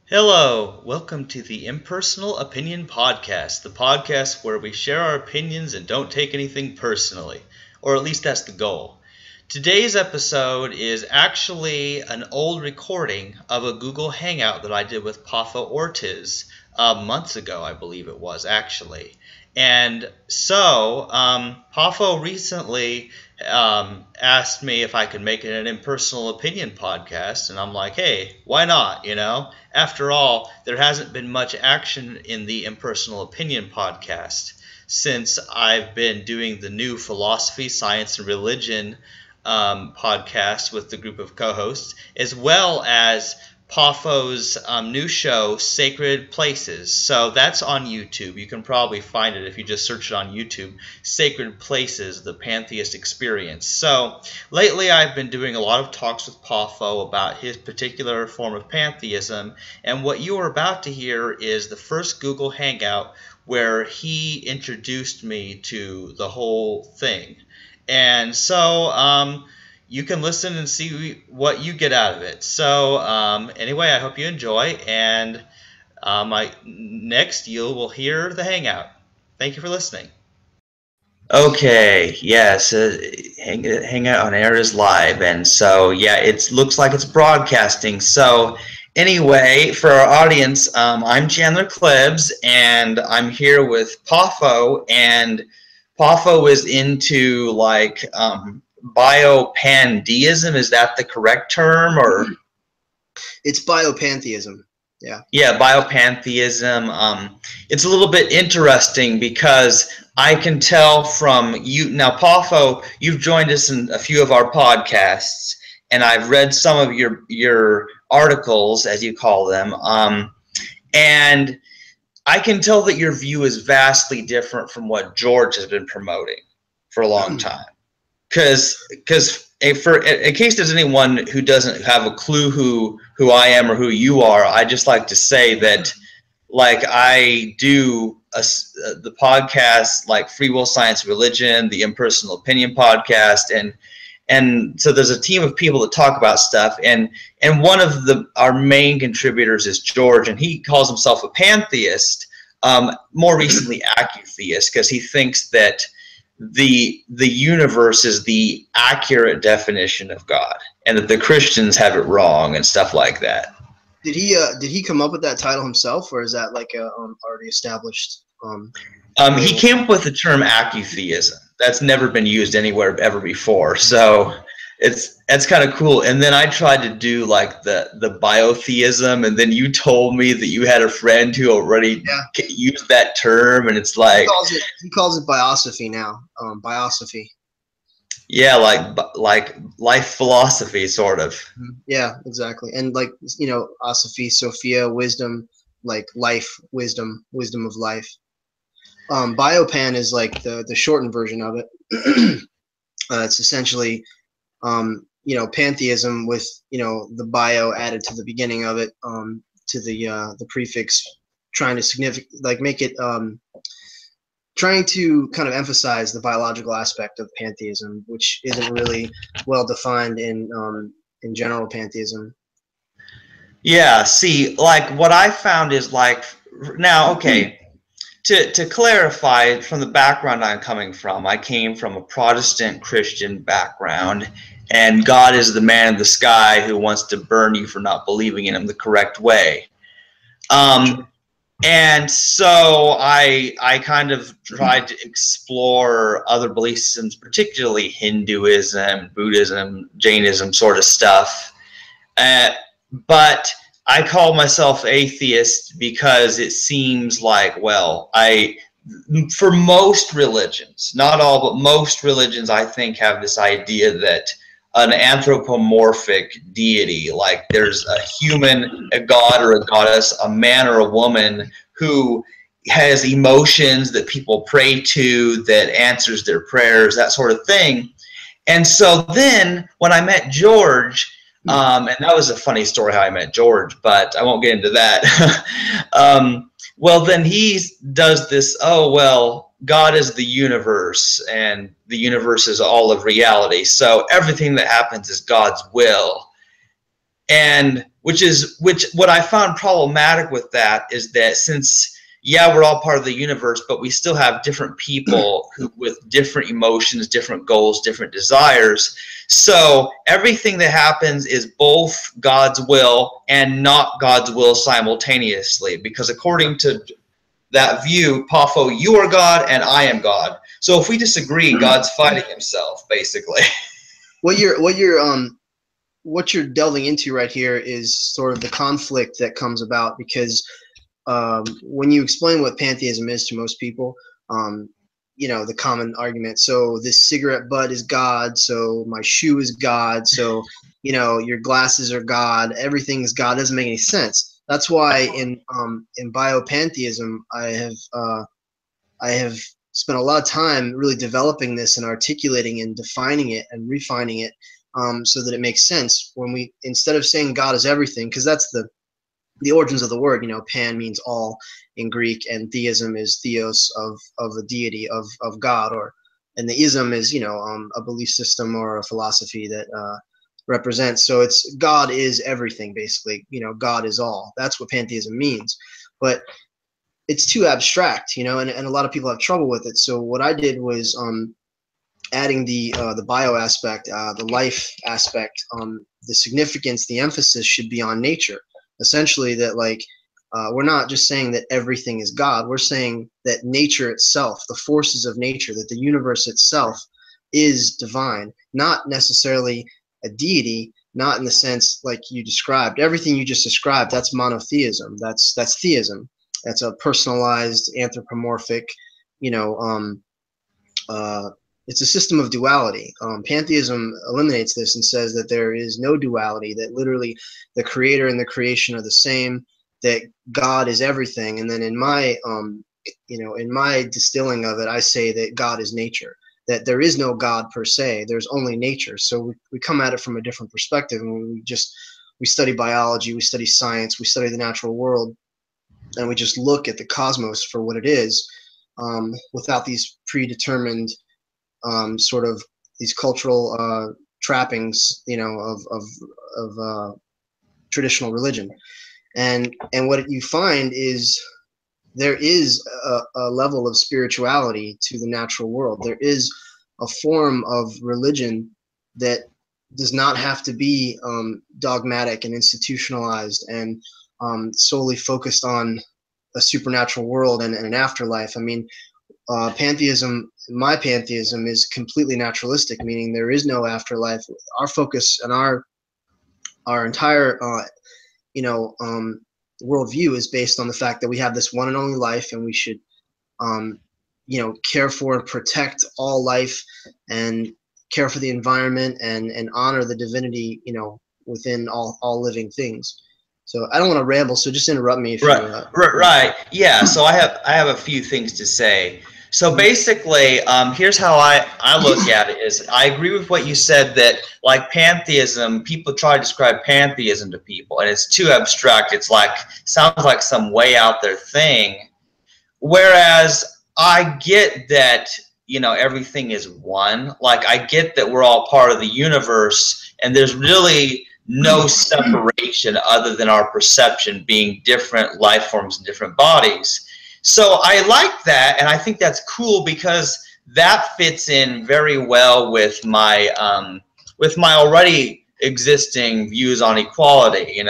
Hello, welcome to the Impersonal Opinion Podcast, the podcast where we share our opinions and don't take anything personally, or at least that's the goal. Today's episode is actually an old recording of a Google Hangout that I did with Poffo Ortiz months ago, I believe it was actually. And so, Poffo recently asked me if I could make it an impersonal opinion podcast, and I'm like, hey, why not, After all, there hasn't been much action in the impersonal opinion podcast since I've been doing the new philosophy, science, and religion podcast with the group of co-hosts, as well as Poffo's new show, Sacred Places. So that's on YouTube. You can probably find it if you just search it on YouTube, Sacred Places, the Pantheist Experience. So lately I've been doing a lot of talks with Poffo about his particular form of pantheism, and what you are about to hear is the first Google Hangout where he introduced me to the whole thing. And so you can listen and see what you get out of it. So anyway, I hope you enjoy, and next you will hear the Hangout. Thank you for listening. Okay, yes, Hangout on air is live, and so yeah, it looks like it's broadcasting. So anyway, for our audience, I'm Chandler Klebs, and I'm here with Poffo, and Poffo is into like Biopantheism. Is that the correct term, or? It's biopantheism. Yeah. Yeah, biopantheism. It's a little bit interesting because I can tell from you now, Poffo, you've joined us in a few of our podcasts, and I've read some of your articles, as you call them, and I can tell that your view is vastly different from what George has been promoting for a long time. Because in case there's anyone who doesn't have a clue who I am or who you are, I just like to say that, like, I do the podcast like Free Will, Science, Religion, the Impersonal Opinion podcast, and so there's a team of people that talk about stuff, and one of our main contributors is George, and he calls himself a pantheist, more recently acutheist, because he thinks that the universe is the accurate definition of God, and that the Christians have it wrong and stuff like that. Did he come up with that title himself, or is that like a already established? He came up with the term acutheism. That's never been used anywhere ever before, so it's kind of cool. And then I tried to do like the biotheism, and then you told me that you had a friend who already used that term, and it's like he calls it biosophy now. Biosophy. Yeah, like life philosophy, sort of. Yeah, exactly. And like, osophy, Sophia, wisdom, like life, wisdom of life. Biopan is like the shortened version of it. It's essentially pantheism with the bio added to the beginning of it, to the prefix, trying to make it trying to kind of emphasize the biological aspect of pantheism, which isn't really well defined in general pantheism. Yeah, see, like what I found is like now, okay, to clarify from the background I'm coming from, I came from a Protestant Christian background, and God is the man in the sky who wants to burn you for not believing in him the correct way. And so I kind of tried to explore other belief systems, particularly Hinduism, Buddhism, Jainism sort of stuff. But I call myself atheist because it seems like, well, for most religions, not all, but most religions, I think, have this idea that an anthropomorphic deity, like there's a human, a god or a goddess, a man or a woman who has emotions that people pray to, that answers their prayers, that sort of thing. And so then when I met George, and that was a funny story how I met George, but I won't get into that. Well, then he does this, oh, well, God is the universe, and the universe is all of reality. So everything that happens is God's will. And which what I found problematic with that is that since, yeah, we're all part of the universe, but we still have different people who with different emotions, different goals, different desires. So everything that happens is both God's will and not God's will simultaneously, because according to that view, Poffo, you are God and I am God. So if we disagree, God's fighting himself, basically. What you're delving into right here is sort of the conflict that comes about because when you explain what pantheism is to most people, the common argument, so this cigarette butt is God, so my shoe is God, so your glasses are God, everything is God, doesn't make any sense. That's why in biopantheism I have spent a lot of time really developing this and articulating and defining it and refining it, so that it makes sense when we, instead of saying God is everything, because that's the origins of the word. Pan means all in Greek, and theism is theos, of a deity, of God, and the ism is a belief system or a philosophy that represents. So it's God is everything, basically. God is all. That's what pantheism means, but it's too abstract, and a lot of people have trouble with it. So what I did was adding the bio aspect, the life aspect, the significance, the emphasis should be on nature. Essentially, that we're not just saying that everything is God. We're saying that nature itself, the forces of nature, that the universe itself is divine, not necessarily a deity, not in the sense like you described. Everything you just described, that's monotheism. That's theism. That's a personalized, anthropomorphic, it's a system of duality. Pantheism eliminates this and says that there is no duality, that literally the creator and the creation are the same, that God is everything. And then in my, in my distilling of it, I say that God is nature, that there is no God per se, there's only nature. So we come at it from a different perspective, and we study biology, we study science, we study the natural world, and we just look at the cosmos for what it is, without these predetermined sort of these cultural trappings, of traditional religion. And what you find is there is a level of spirituality to the natural world. There is a form of religion that does not have to be dogmatic and institutionalized and solely focused on a supernatural world and an afterlife. I mean, pantheism, my pantheism, is completely naturalistic, meaning there is no afterlife. Our focus and our entire worldview is based on the fact that we have this one and only life, and we should care for and protect all life, and care for the environment, and honor the divinity within all living things. So I don't want to ramble, so just interrupt me if you. Right. Yeah. So I have a few things to say. So basically, here's how I look at it. Is I agree with what you said, that like pantheism, people try to describe pantheism to people, and it's too abstract. It's sounds like some way out there thing. Whereas I get that everything is one. Like I get that we're all part of the universe, and there's really no separation other than our perception being different life forms and different bodies. So I like that, and I think that's cool because that fits in very well with my already existing views on equality.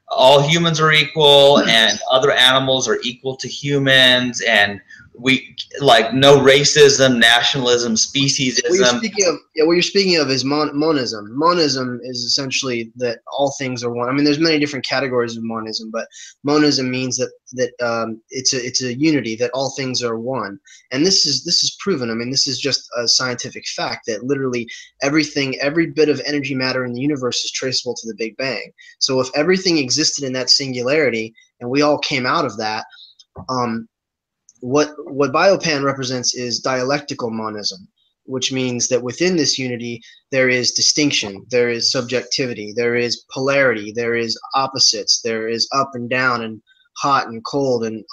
All humans are equal, and other animals are equal to humans, and we no racism, nationalism, speciesism. What you're speaking of is monism. Monism is essentially that all things are one. I mean, there's many different categories of monism, but monism means that it's a unity, that all things are one. And this is proven. I mean, this is just a scientific fact that literally everything, every bit of energy matter in the universe is traceable to the Big Bang. So if everything existed in that singularity and we all came out of that, what Biopan represents is dialectical monism, which means that within this unity there is distinction, there is subjectivity, there is polarity, there is opposites, there is up and down, and hot and cold, and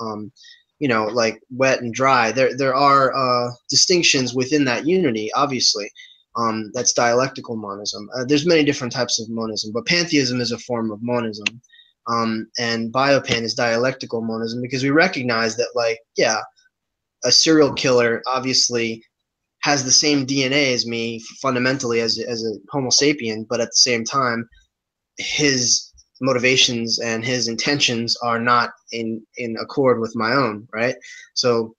wet and dry. There are distinctions within that unity, obviously, That's dialectical monism. There's many different types of monism, but pantheism is a form of monism. And biopan is dialectical monism, because we recognize that, like, yeah, a serial killer obviously has the same DNA as me fundamentally as a Homo sapien, but at the same time, his motivations and his intentions are not in accord with my own, right? So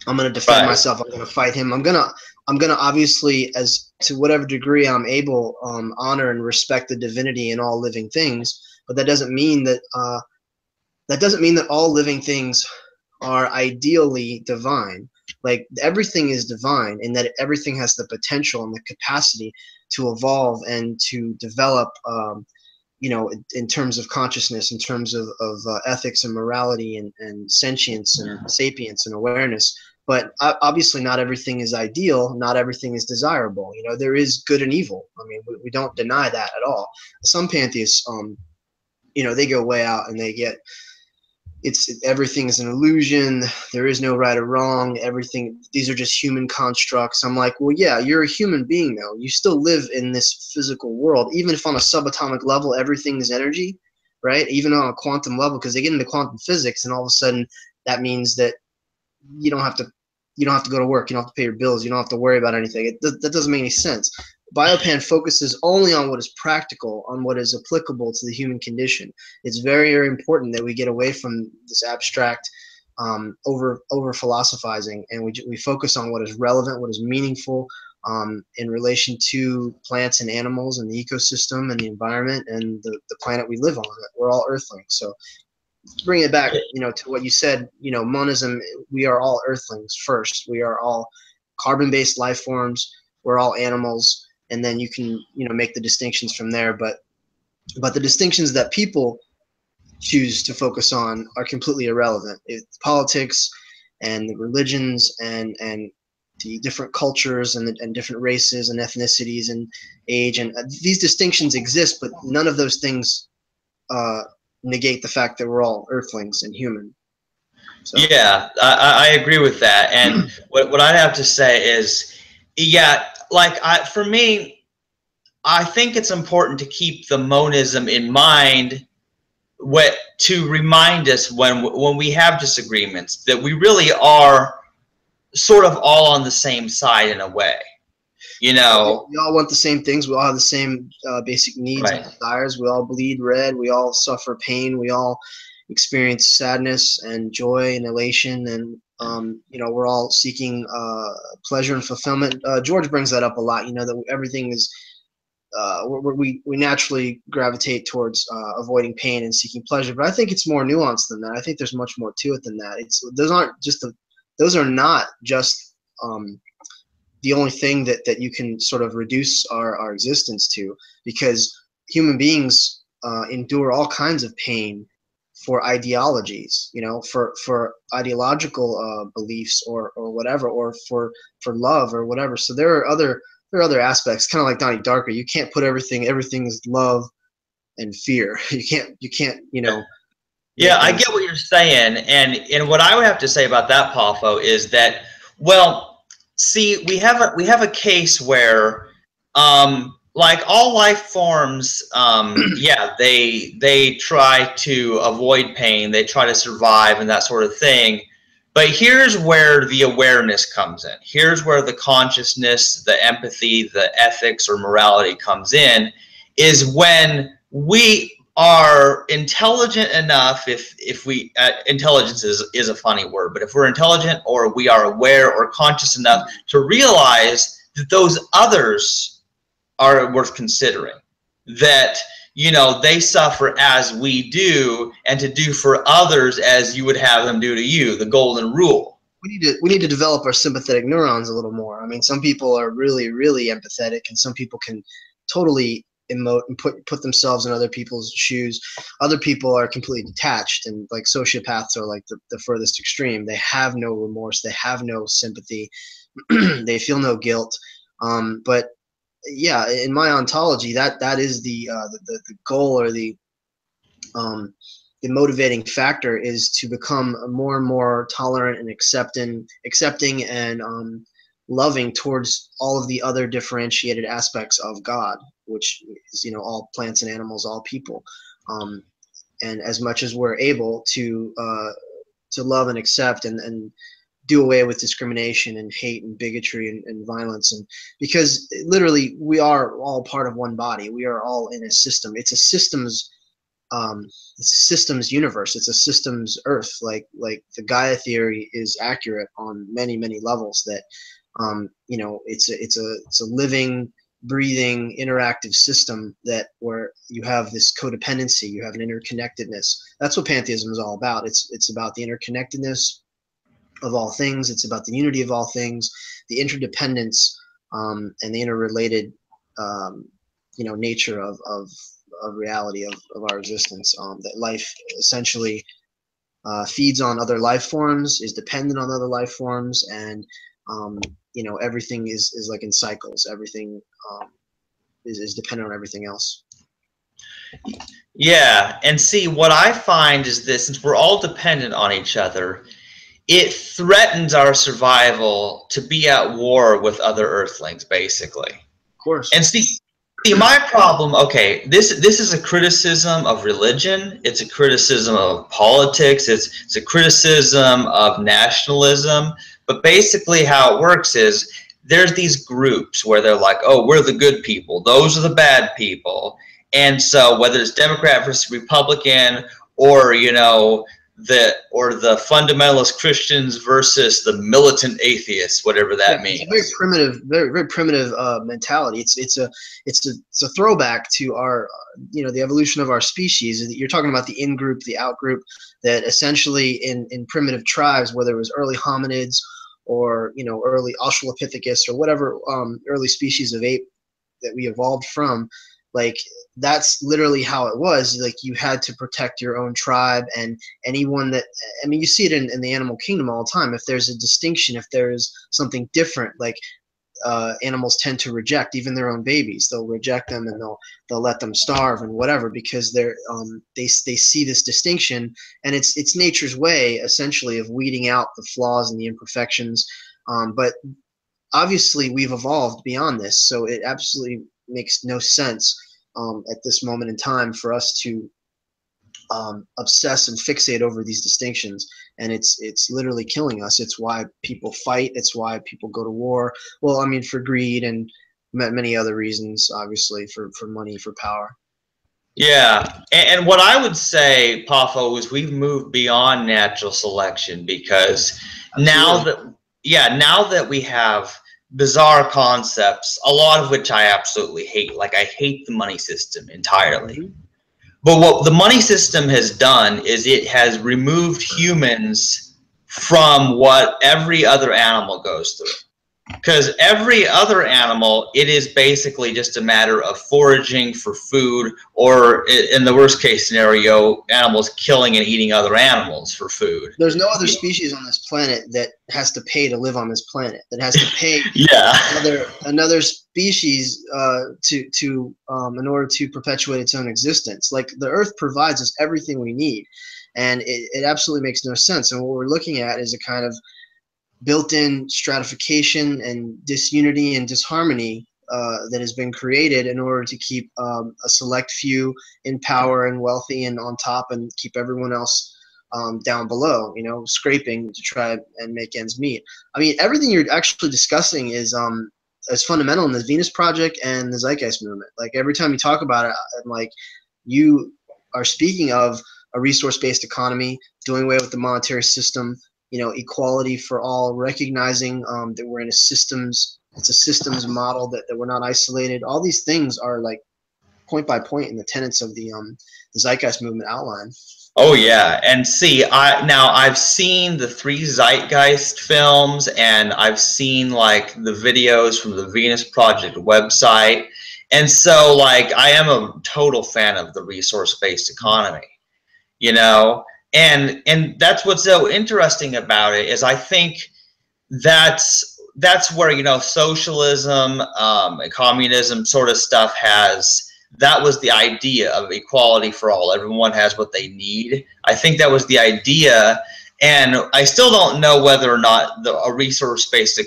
I'm going to defend myself. I'm going to fight him. I'm going to obviously, as to whatever degree I'm able, honor and respect the divinity in all living things. But that doesn't mean that all living things are ideally divine. Like, everything is divine in that everything has the potential and the capacity to evolve and to develop, in terms of consciousness, in terms of ethics and morality and sentience and sapience and awareness. But obviously not everything is ideal. Not everything is desirable. There is good and evil. I mean, we don't deny that at all. Some pantheists, they go way out and they get, everything is an illusion. There is no right or wrong. These are just human constructs. I'm like, well, yeah, you're a human being though. You still live in this physical world, even if on a subatomic level everything is energy, right? Even on a quantum level, because they get into quantum physics, and all of a sudden that means that you don't have to go to work. You don't have to pay your bills. You don't have to worry about anything. That doesn't make any sense. Biopan focuses only on what is practical, on what is applicable to the human condition. It's very, very important that we get away from this abstract, over philosophizing, and we focus on what is relevant, what is meaningful, in relation to plants and animals and the ecosystem and the environment and the planet we live on. We're all earthlings. So bring it back, to what you said, monism, we are all earthlings first. We are all carbon-based life forms. We're all animals. And then you can, make the distinctions from there. But the distinctions that people choose to focus on are completely irrelevant. Politics and the religions and the different cultures and different races and ethnicities and age, and these distinctions exist, but none of those things negate the fact that we're all earthlings and human. So. Yeah, I agree with that. And what I'd have to say is, yeah, for me, I think it's important to keep the monism in mind, to remind us when we have disagreements that we really are sort of all on the same side in a way. We all want the same things. We all have the same basic needs and desires. We all bleed red. We all suffer pain. We all experience sadness and joy and elation, and we're all seeking pleasure and fulfillment. George brings that up a lot. That everything is we naturally gravitate towards avoiding pain and seeking pleasure, but I think it's more nuanced than that. I think there's much more to it than that. Those are not just the only thing that you can sort of reduce our existence to, because human beings endure all kinds of pain for ideologies, for ideological beliefs or whatever, or for love or whatever. So there are other aspects, kind of like Donnie Darko. You can't put everything is love and fear. You can't. Yeah, I get what you're saying, and what I would have to say about that, Poffo, is that, well, see, we have a case where, like all life forms, yeah, they try to avoid pain, they try to survive and that sort of thing. But here's where the awareness comes in. Here's where the consciousness, the empathy, the ethics or morality comes in, is when we are intelligent enough, if we intelligence is a funny word, but if we're intelligent or we are aware or conscious enough to realize that those others are worth considering, that they suffer as we do, and to do for others as you would have them do to you, the golden rule. We need to develop our sympathetic neurons a little more. I mean, some people are really, really empathetic, and some people can totally emote and put themselves in other people's shoes. Other people are completely detached, and like sociopaths are like the furthest extreme. They have no remorse, they have no sympathy, they feel no guilt. But yeah, in my ontology, that is the goal, or the motivating factor, is to become more and more tolerant and accepting and loving towards all of the other differentiated aspects of God, which is, you know, all plants and animals, all people. And as much as we're able to love and accept and do away with discrimination and hate and bigotry and violence, and because literally we are all part of one body. We are all in a system. It's a systems universe. It's a systems earth. Like the Gaia theory is accurate on many levels. That you know, it's a living, breathing, interactive system that where you have this codependency, you have an interconnectedness. That's what pantheism is all about. It's about the interconnectedness of all things. It's about the unity of all things, the interdependence, and the interrelated, you know, nature of reality of our existence. That life essentially feeds on other life forms, is dependent on other life forms, and you know, everything is like in cycles. Everything is dependent on everything else. Yeah, and see, what I find is this: since we're all dependent on each other, it threatens our survival to be at war with other Earthlings, basically. Of course. And see, my problem, okay, this is a criticism of religion. It's a criticism of politics. It's a criticism of nationalism. But basically how it works is there's these groups where they're like, oh, we're the good people. Those are the bad people. And so whether it's Democrat versus Republican, or, you know, the fundamentalist Christians versus the militant atheists, whatever that means. It's a very primitive mentality. It's a throwback to our, you know, the evolution of our species. You're talking about the in-group, the out-group, that essentially in primitive tribes, whether it was early hominids or, you know, early Australopithecus or whatever early species of ape that we evolved from, like that's literally how it was. Like you had to protect your own tribe, and anyone that, I mean, you see it in the animal kingdom all the time. If there's a distinction, if there is something different, like animals tend to reject even their own babies. They'll reject them and they'll let them starve and whatever, because they see this distinction, and it's nature's way essentially of weeding out the flaws and the imperfections. But obviously we've evolved beyond this, so it absolutely makes no sense at this moment in time for us to obsess and fixate over these distinctions. And it's literally killing us. It's why people fight. It's why people go to war. Well, I mean, for greed and many other reasons, obviously, for money, for power. Yeah, and what I would say, Poffo, is we've moved beyond natural selection, because now that we have bizarre concepts, a lot of which I absolutely hate. Like, I hate the money system entirely. Mm-hmm. But what the money system has done is it has removed humans from what every other animal goes through. Because every other animal, it is basically just a matter of foraging for food, or in the worst case scenario, animals killing and eating other animals for food. There's no other species on this planet that has to pay to live on this planet, that has to pay another species in order to perpetuate its own existence. Like, the Earth provides us everything we need, and it absolutely makes no sense. And what we're looking at is a kind of built-in stratification and disunity and disharmony that has been created in order to keep a select few in power and wealthy and on top, and keep everyone else down below, you know, scraping to try and make ends meet. I mean, everything you're actually discussing is fundamental in the Venus Project and the Zeitgeist movement. Like, every time you talk about it, I'm like, you are speaking of a resource-based economy, doing away with the monetary system, you know, equality for all, recognizing that we're in it's a systems model, that we're not isolated. All these things are like point by point in the tenets of the Zeitgeist movement outline. Oh yeah, and see, I've seen the 3 Zeitgeist films, and I've seen like the videos from the Venus Project website, and so like I am a total fan of the resource-based economy, you know. And that's what's so interesting about it, is I think that's where, you know, socialism, communism sort of stuff that was the idea of equality for all. Everyone has what they need. I think that was the idea, and I still don't know whether or not a resource-based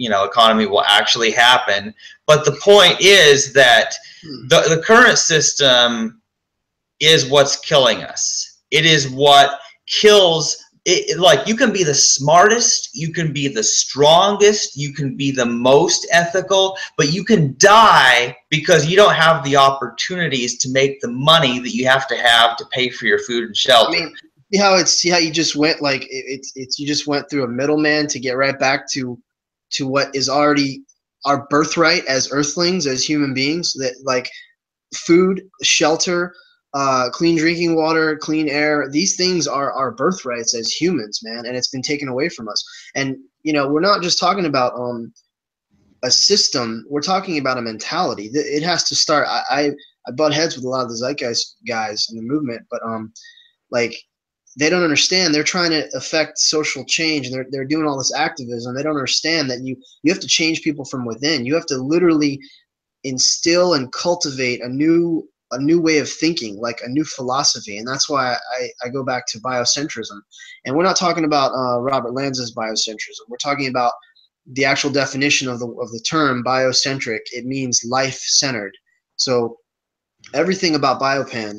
economy will actually happen. But the point is that the current system is what's killing us. It is what kills. Like, you can be the smartest, you can be the strongest, you can be the most ethical, but you can die because you don't have the opportunities to make the money that you have to pay for your food and shelter. I mean, see how you just went, like, you just went through a middleman to get right back to what is already our birthright as earthlings, as human beings, that, like, food, shelter, clean drinking water, clean air, these things are our birthrights as humans, man, and it's been taken away from us. And we're not just talking about a system, we're talking about a mentality. It has to start. I butt heads with a lot of the zeitgeist guys in the movement, but like, they don't understand. They're trying to affect social change, and they're doing all this activism. They don't understand that you have to change people from within. You have to literally instill and cultivate a new way of thinking, like a new philosophy. And that's why I go back to biocentrism. And we're not talking about Robert Lanza's biocentrism. We're talking about the actual definition of the term biocentric. It means life-centered. So everything about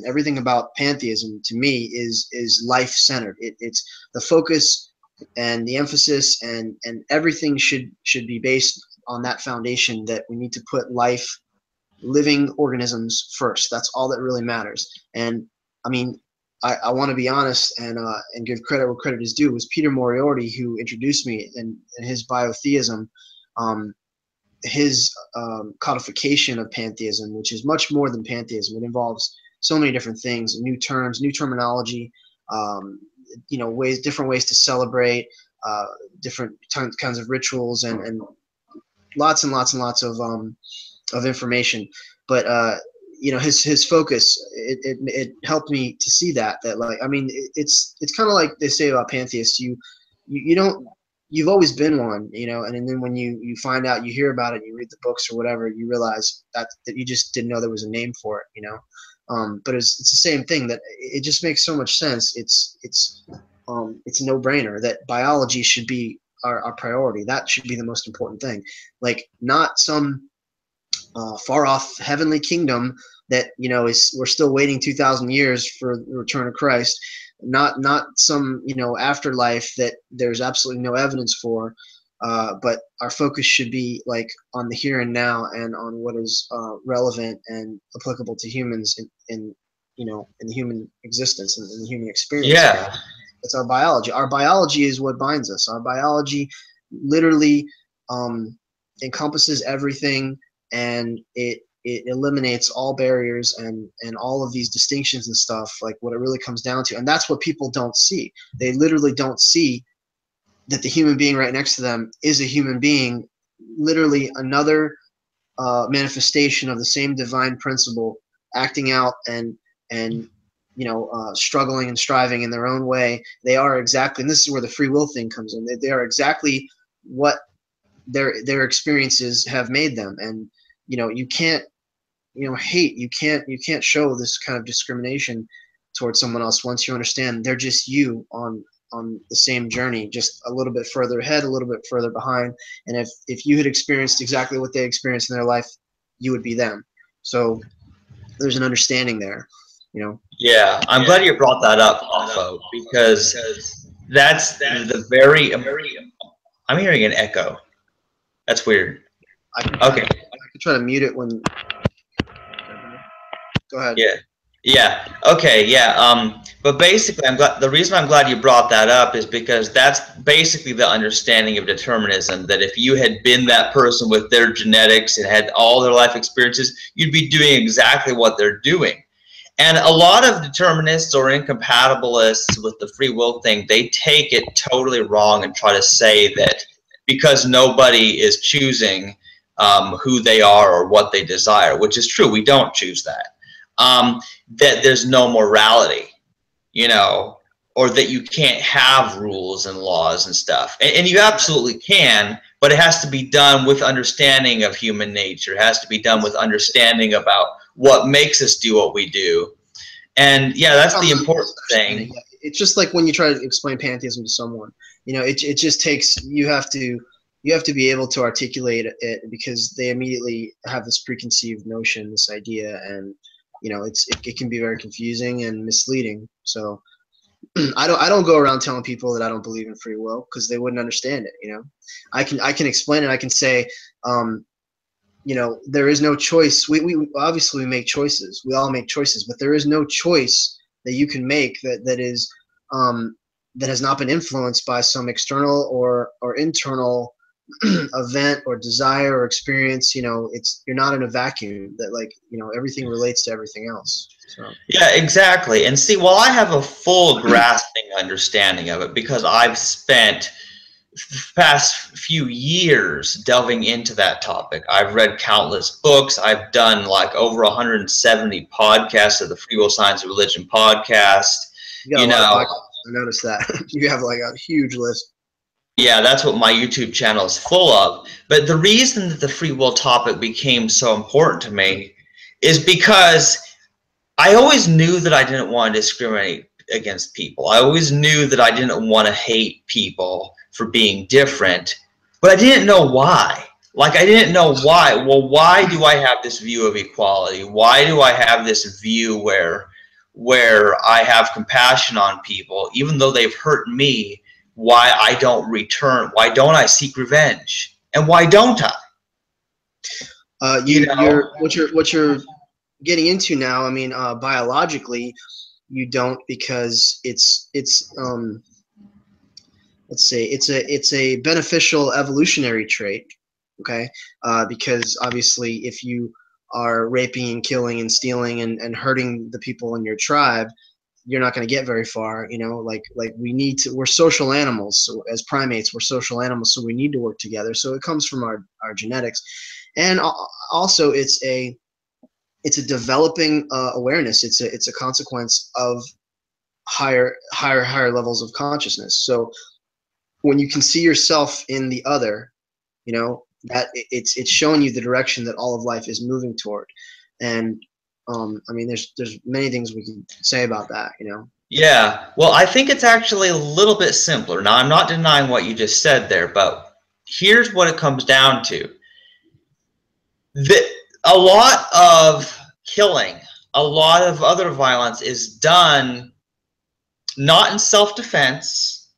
everything about pantheism, to me, is life-centered. It's the focus and the emphasis, and everything should be based on that foundation, that we need to put living organisms first. That's all that really matters. And I mean, I want to be honest and give credit where credit is due. It was Peter Moriarty who introduced me in his biotheism, his codification of pantheism, which is much more than pantheism. It involves so many different things, new terms, new terminology, different ways to celebrate, different kinds of rituals, and lots and lots and lots of information. But his focus, it helped me to see that like, I mean, it's kind of like they say about pantheists. You've always been one, and then when you find out, you hear about it, you read the books or whatever, you realize that you just didn't know there was a name for it, but it's the same thing, that it just makes so much sense. It's a no-brainer that biology should be our priority. That should be the most important thing, like, not some far off heavenly kingdom that we're still waiting 2,000 years for the return of Christ, not some afterlife that there's absolutely no evidence for, but our focus should be, like, on the here and now, and on what is relevant and applicable to humans in the human existence and in the human experience. Yeah, it's our biology. Our biology is what binds us. Our biology literally encompasses everything, and it eliminates all barriers and all of these distinctions and stuff, like what it really comes down to. And that's what people don't see. They literally don't see that the human being right next to them is a human being, literally another manifestation of the same divine principle, acting out and struggling and striving in their own way. They are exactly, and this is where the free will thing comes in. They are exactly what their experiences have made them. And you can't hate. You can't show this kind of discrimination towards someone else once you understand they're just you on the same journey, just a little bit further ahead, a little bit further behind. And if you had experienced exactly what they experienced in their life, you would be them. So there's an understanding there, Yeah, I'm glad you brought that up, Poffo, because that's the very. I'm hearing an echo. That's weird. Okay. I could try to mute it when. Go ahead. Yeah. Okay. Yeah. But basically, the reason I'm glad you brought that up is because that's basically the understanding of determinism. That if you had been that person with their genetics and had all their life experiences, you'd be doing exactly what they're doing. And a lot of determinists or incompatibilists with the free will thing, they take it totally wrong and try to say that because nobody is choosing who they are or what they desire, which is true. We don't choose that. That there's no morality, or that you can't have rules and laws and stuff. And you absolutely can, but it has to be done with understanding of human nature. It has to be done with understanding about what makes us do what we do. And yeah, that's the important thing. It's just like when you try to explain pantheism to someone, it just takes, you have to you have to be able to articulate it, because they immediately have this preconceived notion, this idea, and it can be very confusing and misleading. So I don't go around telling people that I don't believe in free will, because they wouldn't understand it. I can explain it. I can say, there is no choice. We obviously make choices. We all make choices, but there is no choice that you can make that is that has not been influenced by some external or internal event or desire or experience. You're not in a vacuum. That, like, everything relates to everything else. So. Yeah, exactly. And see, while I have a full grasping understanding of it, because I've spent the past few years delving into that topic. I've read countless books. I've done like over 170 podcasts of the Free Will Science and Religion podcast. I noticed that. You have like a huge list. Yeah, that's what my YouTube channel is full of. But the reason that the free will topic became so important to me is because I always knew that I didn't want to discriminate against people. I always knew that I didn't want to hate people for being different, but I didn't know why. Like, I didn't know why. Well, why do I have this view of equality? Why do I have this view where I have compassion on people, even though they've hurt me? Why I don't return? Why don't I seek revenge? And why don't I? What you're getting into now. I mean, biologically, you don't, because it's let's say it's a beneficial evolutionary trait. Okay, because obviously, if you are raping and killing and stealing and hurting the people in your tribe, you're not going to get very far. Like we're social animals. So as primates, we're social animals. So we need to work together. So it comes from our genetics. And also it's a developing awareness. It's a consequence of higher levels of consciousness. So when you can see yourself in the other, that it's showing you the direction that all of life is moving toward. And I mean, there's many things we can say about that, Yeah, well, I think it's actually a little bit simpler. Now, I'm not denying what you just said there, but here's what it comes down to. A lot of killing, a lot of other violence is done not in self-defense,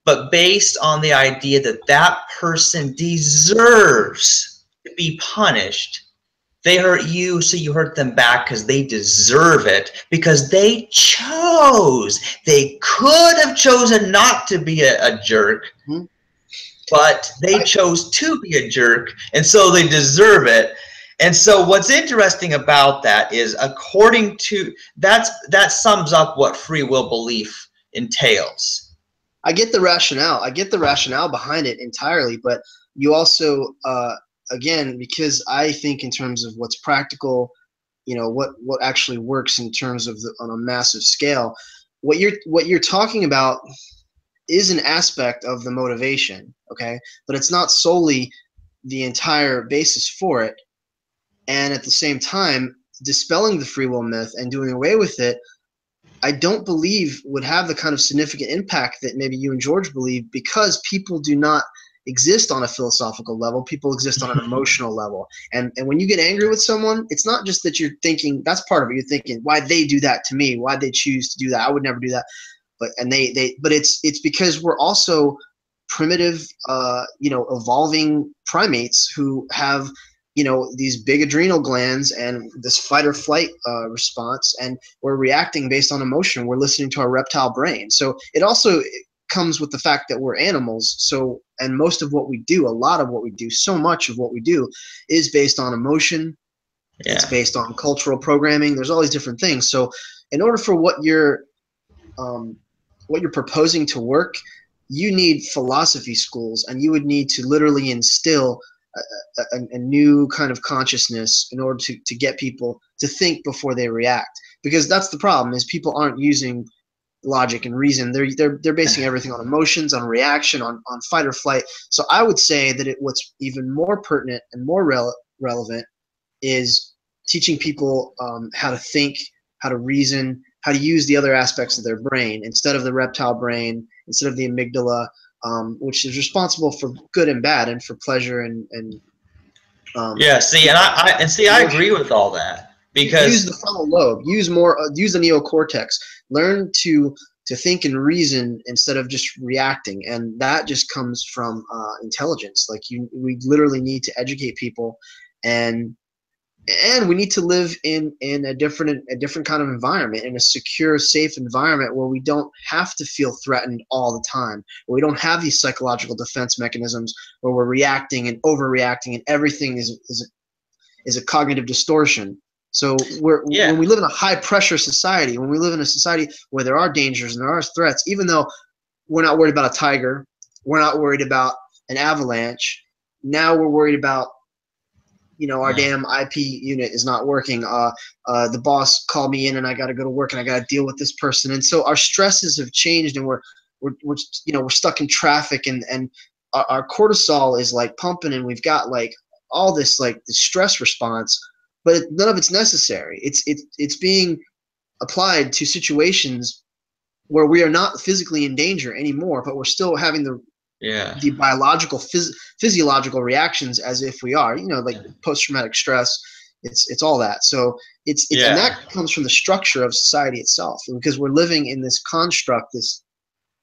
but based on the idea that that person deserves to be punished. They hurt you, so you hurt them back because they deserve it, because they chose. They could have chosen not to be a jerk, but they chose to be a jerk, and so they deserve it. And so what's interesting about that is, according to that sums up what free will belief entails. I get the rationale behind it entirely, but you also again, because I think in terms of what's practical, what actually works in terms of on a massive scale, what you're talking about is an aspect of the motivation, okay? But it's not solely the entire basis for it. And at the same time, dispelling the free will myth and doing away with it, I don't believe would have the kind of significant impact that maybe you and George believe, because people do not exist on a philosophical level. People exist on an emotional level. And when you get angry with someone, it's not just that you're thinking, that's part of it. You're thinking, why'd they do that to me? Why'd they choose to do that? I would never do that. But it's because we're also primitive, evolving primates who have, these big adrenal glands and this fight or flight response, and we're reacting based on emotion. We're listening to our reptile brain. So it also comes with the fact that we're animals. So, and most of what we do, a lot of what we do, so much of what we do is based on emotion. Yeah. It's based on cultural programming. There's all these different things. So in order for what you're proposing to work, you need philosophy schools, and you would need to literally instill a new kind of consciousness in order to get people to think before they react. Because that's the problem, is people aren't using logic and reason. They're basing everything on emotions, on reaction, on fight or flight. So I would say that what's even more pertinent and more relevant is teaching people how to think, how to reason, how to use the other aspects of their brain instead of the reptile brain, instead of the amygdala. which is responsible for good and bad, and for pleasure and yeah. See, and I agree with all that, because use the frontal lobe, use the neocortex, learn to think and reason instead of just reacting, and that just comes from intelligence. Like we literally need to educate people, and we need to live in a different kind of environment, in a secure, safe environment where we don't have to feel threatened all the time, where we don't have these psychological defense mechanisms where we're reacting and overreacting, and everything is a cognitive distortion. So when we live in a high pressure society, when we live in a society where there are dangers and there are threats, even though we're not worried about a tiger, we're not worried about an avalanche, now we're worried about, our damn IP unit is not working. The boss called me in and I got to go to work and I got to deal with this person. And so our stresses have changed, and we're stuck in traffic, and our cortisol is like pumping, and we've got like all this like the stress response, but none of it's necessary. It's being applied to situations where we are not physically in danger anymore, but we're still having the biological, physiological reactions as if we are, like post-traumatic stress. It's all that. So it's and that comes from the structure of society itself, because we're living in this construct, this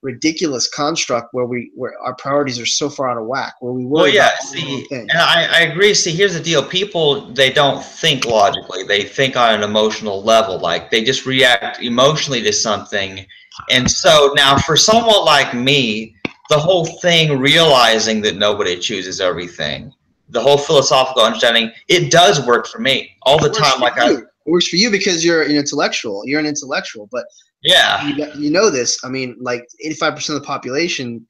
ridiculous construct where our priorities are so far out of whack, where we worry about the wrong thing. And I agree. See, here's the deal. People, they don't think logically. They think on an emotional level. Like, they just react emotionally to something. And so now for someone like me, the whole thing, realizing that nobody chooses everything, the whole philosophical understanding, it does work for me all the time. It works for you because you're an intellectual. You're an intellectual, but you know this. I mean, like 85% of the population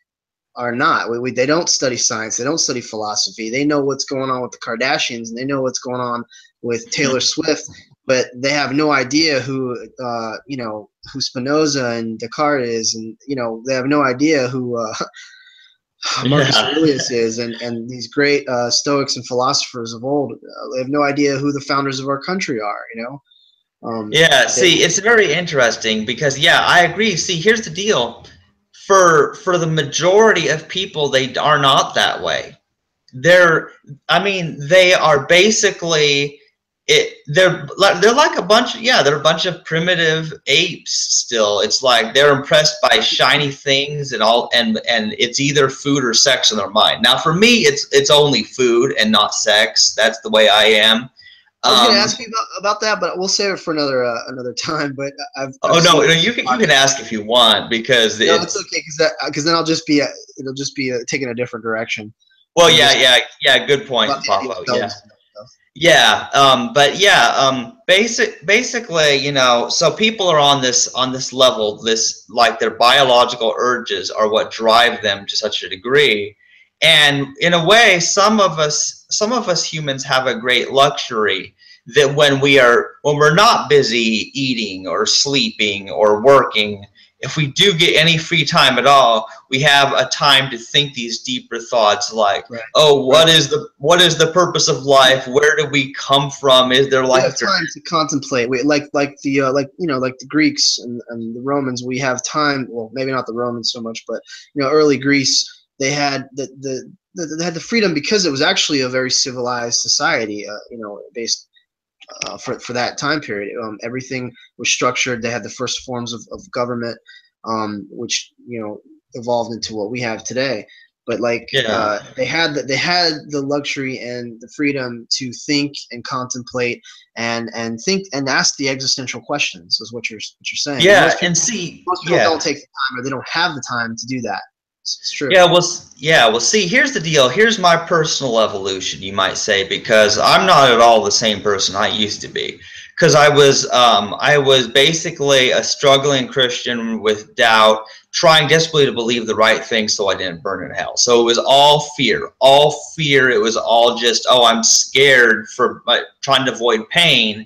are not. They don't study science. They don't study philosophy. They know what's going on with the Kardashians, and they know what's going on with Taylor Swift, but they have no idea who Spinoza and Descartes is, and they have no idea who Marcus Aurelius is, and these great Stoics and philosophers of old. They have no idea who the founders of our country are. See, it's very interesting because I agree. See, here's the deal. For the majority of people, they are not that way. They are basically they're like a bunch of primitive apes still. It's like they're impressed by shiny things and it's either food or sex in their mind. Now for me, it's only food and not sex. That's the way I am. I was going to ask you about that, but we'll save it for another time. But you can ask if you want, because it's okay, because then it'll just be taking a different direction. Well, good point, Poffo. Basically, so people are on this level, like their biological urges are what drive them to such a degree. And in a way, some of us humans have a great luxury that when we're not busy eating or sleeping or working, if we do get any free time at all, we have a time to think these deeper thoughts like, what is the purpose of life? Where do we come from? Is there life? We have time to contemplate. Like the Greeks and the Romans, we have time. Well, maybe not the Romans so much, but early Greece, they had the freedom because it was actually a very civilized society. Based for that time period. Everything was structured. They had the first forms of government, which evolved into what we have today. But they had the luxury and the freedom to think and contemplate and think and ask the existential questions. Is what you're saying. Most people don't take the time, or they don't have the time to do that. It's true. Well, see, here's the deal. Here's my personal evolution, you might say, because I'm not at all the same person I used to be. Because I was basically a struggling Christian with doubt, trying desperately to believe the right thing so I didn't burn in hell. So it was all fear. It was all just, I'm scared for trying to avoid pain.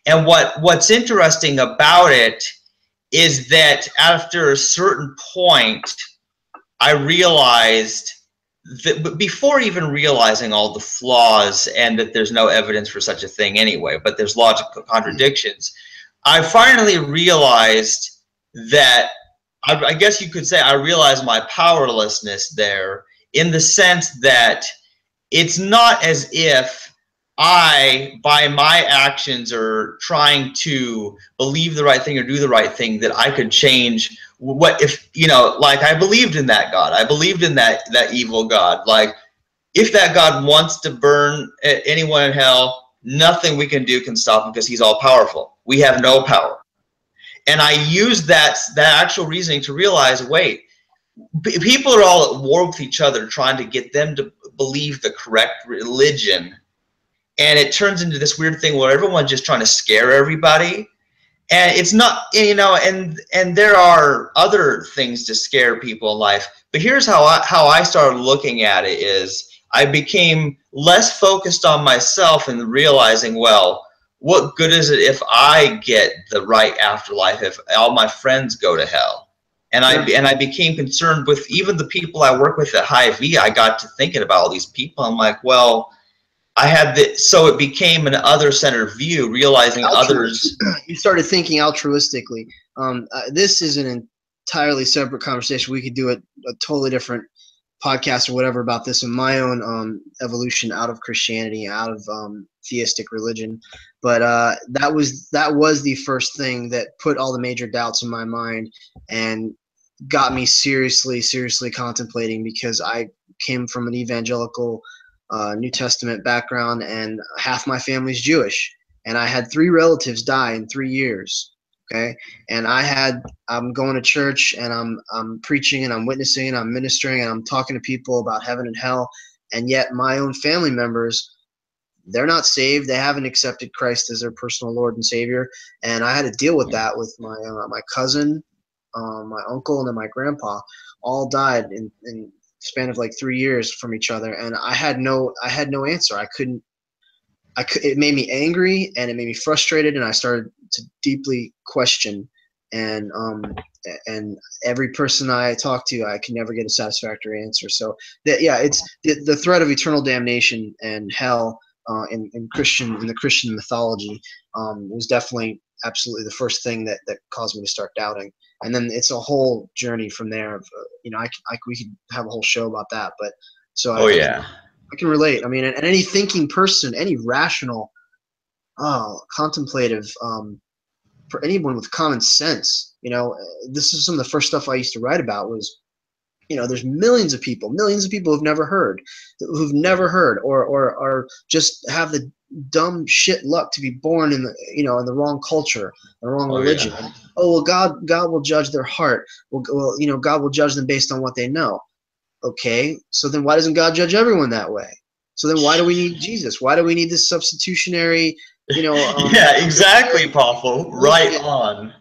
And what's interesting about it is that after a certain point, I realized that, but before even realizing all the flaws and that there's no evidence for such a thing anyway, but there's logical contradictions, I finally realized that I guess you could say I realized my powerlessness there, in the sense that it's not as if I, by my actions or trying to believe the right thing or do the right thing, that I could change what, if, you know, like I believed in that God. I believed in that evil God. Like, if that God wants to burn anyone in hell, nothing we can do can stop him, because he's all powerful. We have no power. And I used that actual reasoning to realize, wait, people are all at war with each other, trying to get them to believe the correct religion. And it turns into this weird thing where everyone's just trying to scare everybody. And it's not, you know, and there are other things to scare people in life. But here's how I started looking at it is, I became less focused on myself and realizing, well, what good is it if I get the right afterlife if all my friends go to hell? And I became concerned with even the people I work with at Hy-Vee. I got to thinking about all these people. I'm like, well, I had so it became an other-centered view, realizing others. You started thinking altruistically. This is an entirely separate conversation. We could do a totally different podcast or whatever about this in my own evolution out of Christianity, out of theistic religion. But that was the first thing that put all the major doubts in my mind and got me seriously contemplating, because I came from an evangelical New Testament background, and half my family's Jewish, and I had 3 relatives die in 3 years. Okay, and I'm going to church, and I'm preaching, and I'm witnessing, and I'm ministering, and I'm talking to people about heaven and hell, and yet my own family members, they're not saved. They haven't accepted Christ as their personal Lord and Savior, and I had to deal with that with my cousin, my uncle, and then my grandpa. All died in span of like 3 years from each other, and I had no answer. It made me angry, and it made me frustrated, and I started to deeply question. And every person I talked to, I could never get a satisfactory answer. So it's the threat of eternal damnation and hell in the Christian mythology was definitely absolutely the first thing that caused me to start doubting. And then it's a whole journey from there. Of, we could have a whole show about that. But so I can relate. I mean, and any thinking person, any rational, contemplative, for anyone with common sense, this is some of the first stuff I used to write about was, there's millions of people who've never heard, or just have the dumb shit luck to be born in the, in the wrong culture, the wrong religion. Yeah. Well, God will judge their heart. Well, God will judge them based on what they know. Okay, so then why doesn't God judge everyone that way? So then why do we need Jesus? Why do we need this substitutionary, yeah, exactly, Poffo. Right on.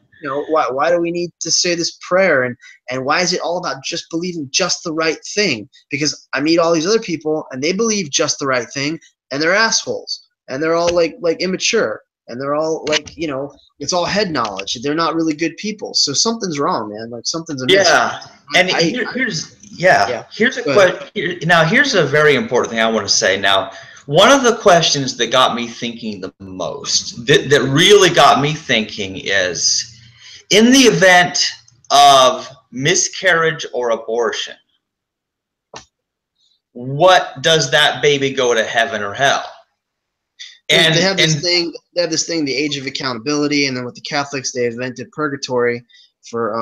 Why do we need to say this prayer? And why is it all about just believing just the right thing? Because I meet all these other people, and they believe just the right thing, and they're assholes, and they're all like immature, and they're all like, it's all head knowledge. They're not really good people. So something's wrong, man. Like something's amiss. Yeah. And here's a question. Now, here's a very important thing I want to say. Now, one of the questions that got me thinking the most, that really got me thinking, is, in the event of miscarriage or abortion, what does that baby go to heaven or hell? And they have this thing, the age of accountability, and then with the Catholics, they invented purgatory for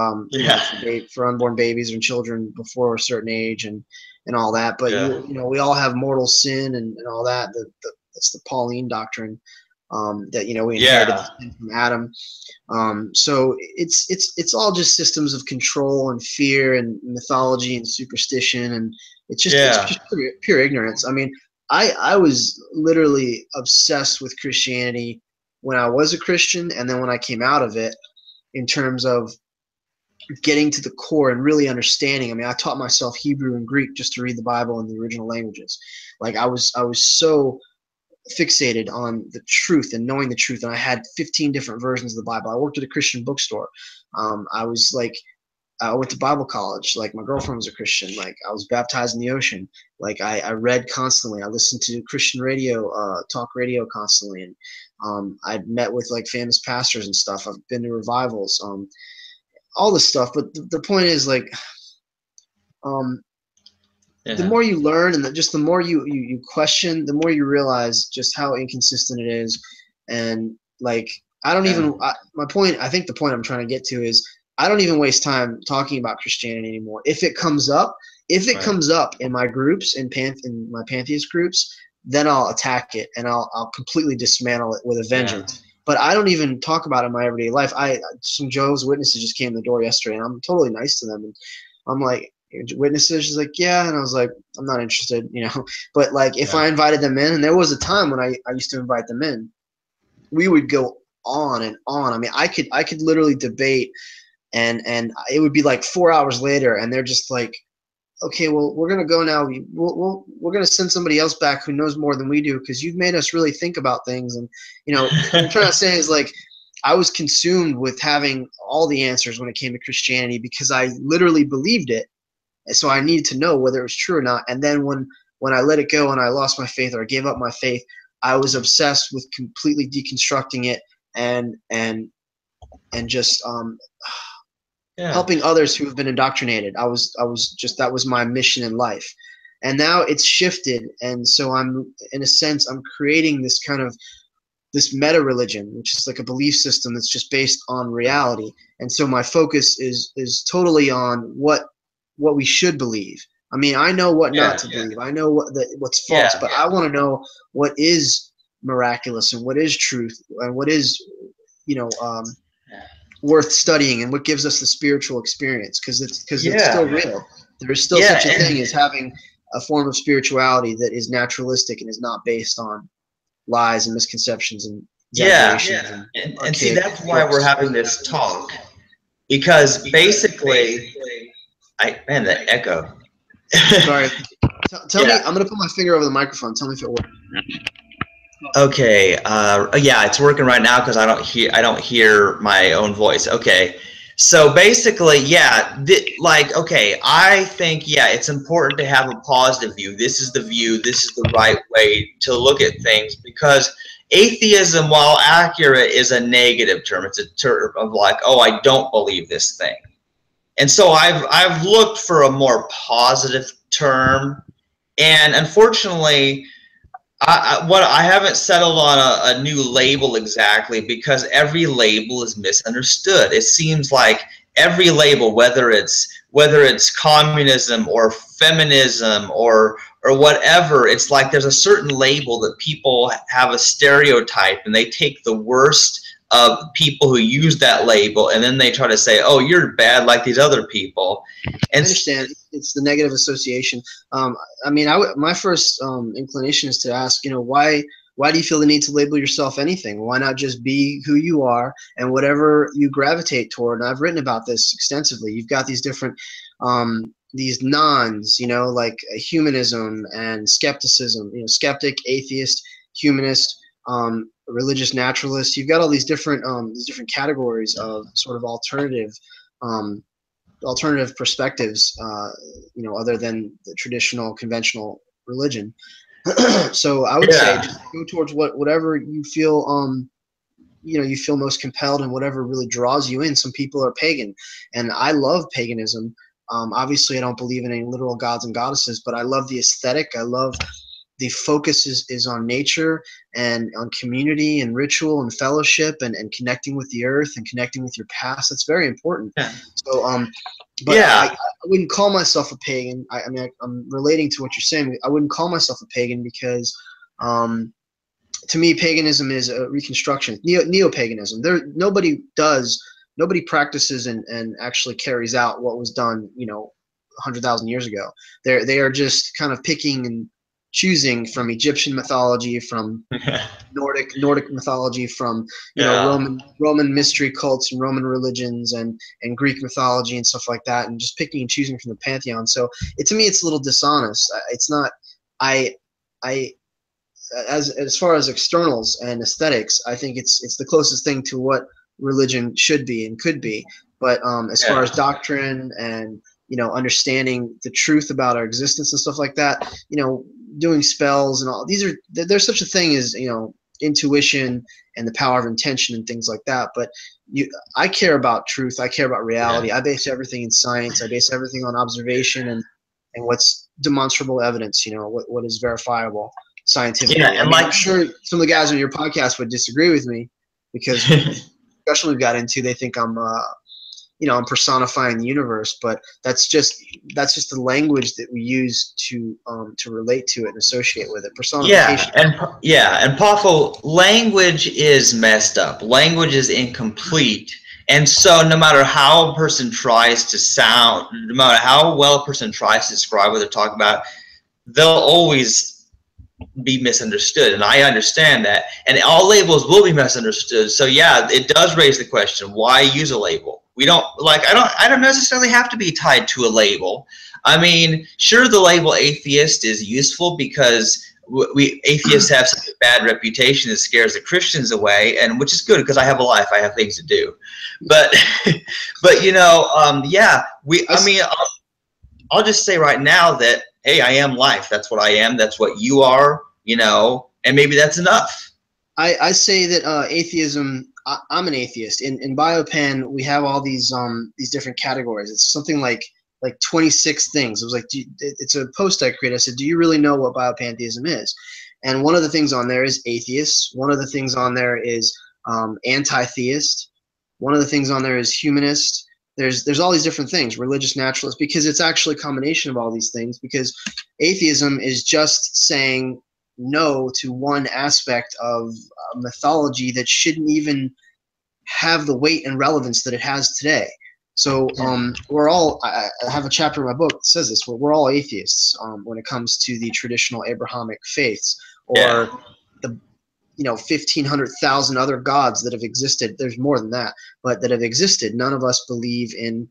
for unborn babies and children before a certain age, and all that. But we all have mortal sin and all that. That's the Pauline doctrine that we inherited from Adam. So it's all just systems of control and fear and mythology and superstition, and it's just pure ignorance. I mean, I was literally obsessed with Christianity when I was a Christian, and then when I came out of it, in terms of getting to the core and really understanding. I mean, I taught myself Hebrew and Greek just to read the Bible in the original languages. Like I was so fixated on the truth and knowing the truth, and I had 15 different versions of the Bible. I worked at a Christian bookstore. I went to Bible college. Like my girlfriend was a Christian. Like I was baptized in the ocean. Like I read constantly. I listened to Christian radio, talk radio constantly, and I met with like famous pastors and stuff. I've been to revivals. all this stuff. But the point is, like, the more you learn and just the more you question, the more you realize just how inconsistent it is. And like, I don't even, my point, I think the point I'm trying to get to is I don't even waste time talking about Christianity anymore. If it comes up in my groups, in my pantheist groups, then I'll attack it and I'll completely dismantle it with a vengeance. But I don't even talk about it in my everyday life. Some Jehovah's Witnesses just came to the door yesterday, and I'm totally nice to them. And I'm like, witnesses? She's like, yeah. And I was like, I'm not interested, you know. But like, if I invited them in, and there was a time when I used to invite them in, we would go on and on. I mean, I could literally debate, and it would be like 4 hours later, and they're just like, okay, well, we're gonna go now. We're gonna send somebody else back who knows more than we do, because you've made us really think about things. And you know, what I'm trying to say is, like, I was consumed with having all the answers when it came to Christianity because I literally believed it. And so I needed to know whether it was true or not. And then when I let it go and I lost my faith, or I gave up my faith, I was obsessed with completely deconstructing it and just helping others who have been indoctrinated. I was just, that was my mission in life. And now it's shifted, and so I'm, in a sense, I'm creating this kind of this meta religion, which is like a belief system that's just based on reality. And so my focus is totally on what we should believe. I mean, I know what not to believe. I know what's false, but I want to know what is miraculous and what is truth and what is, you know, worth studying, and what gives us the spiritual experience, because it's still real. There is still such a thing as having a form of spirituality that is naturalistic and is not based on lies and misconceptions and exaggerations. And see, that's why we're having this talk, because basically, the echo. Sorry. Tell me, I'm gonna put my finger over the microphone. Tell me if it works. Okay. Yeah, it's working right now because I don't hear my own voice. Okay. So basically, okay, I think, it's important to have a positive view. This is the view. This is the right way to look at things, because atheism, while accurate, is a negative term. It's a term of like, oh, I don't believe this thing. And so I've looked for a more positive term, and unfortunately, I haven't settled on a new label exactly, because every label is misunderstood. It seems like every label, whether it's communism or feminism or whatever, it's like there's a certain label that people have a stereotype, and they take the worst of people who use that label, and then they try to say, oh, you're bad like these other people. And I understand. It's the negative association. I mean, my first inclination is to ask, you know, why do you feel the need to label yourself anything? Why not just be who you are and whatever you gravitate toward? And I've written about this extensively. You've got these different these nons, you know, like humanism and skepticism, you know, skeptic, atheist, humanist, religious naturalist. You've got all these different categories of sort of alternative perspectives, you know, other than the traditional conventional religion. So I would say just go towards whatever you feel, you know, you feel most compelled, and whatever really draws you in. Some people are pagan, and I love paganism. Obviously, I don't believe in any literal gods and goddesses, but I love the aesthetic. I love the focus is on nature and on community and ritual and fellowship and connecting with the earth and connecting with your past. That's very important. So, but I wouldn't call myself a pagan. I mean, I'm relating to what you're saying. I wouldn't call myself a pagan because, to me, paganism is a reconstruction. Neo-paganism. Nobody practices and actually carries out what was done, you know, 100,000 years ago. They are just kind of picking and choosing from Egyptian mythology, from Nordic mythology, from Roman mystery cults and Roman religions and Greek mythology and stuff like that, and just picking and choosing from the pantheon. So to me, it's a little dishonest. It's not. As far as externals and aesthetics, I think it's the closest thing to what religion should be and could be. But as far as doctrine and, you know, understanding the truth about our existence and stuff like that, you know, doing spells and all, there's such a thing as, you know, intuition and the power of intention and things like that. But I care about truth. I care about reality. I base everything in science. I base everything on observation and what's demonstrable evidence. What is verifiable scientifically. Yeah, and I'm sure some of the guys on your podcast would disagree with me because the discussion we've got into, they think I'm I'm personifying the universe, but that's just the language that we use to relate to it and associate with it. Personification. And Poffo, language is messed up. Language is incomplete, and so no matter how a person tries to sound, no matter how well a person tries to describe what they're talking about, they'll always be misunderstood, and I understand that, and all labels will be misunderstood. So yeah, it does raise the question, why use a label? I don't necessarily have to be tied to a label. I mean, sure, the label atheist is useful because we atheists have such a bad reputation that scares the Christians away, and which is good because I have a life, I have things to do. But I'll just say right now that, hey, I am life. That's what I am. That's what you are, and maybe that's enough. I say that atheism, I'm an atheist. In Biopan, we have all these different categories. It's something like 26 things. It was like, it's a post I created. I said, do you really know what biopantheism is? And one of the things on there is atheist. One of the things on there is anti-theist. One of the things on there is humanist. There's all these different things, religious naturalist, because it's actually a combination of all these things, because atheism is just saying no to one aspect of mythology that shouldn't even have the weight and relevance that it has today. So we're all, I have a chapter in my book that says this, we're all atheists when it comes to the traditional Abrahamic faiths, or the 1,500,000 other gods that have existed. There's more than that, but that have existed. None of us believe in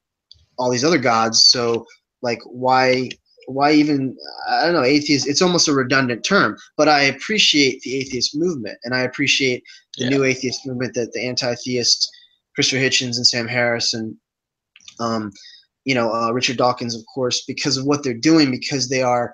all these other gods. So why even, I don't know, atheist, it's almost a redundant term, but I appreciate the atheist movement, and I appreciate the new atheist movement, that the anti-theist, Christopher Hitchens and Sam Harris and Richard Dawkins, of course, because of what they're doing, because they're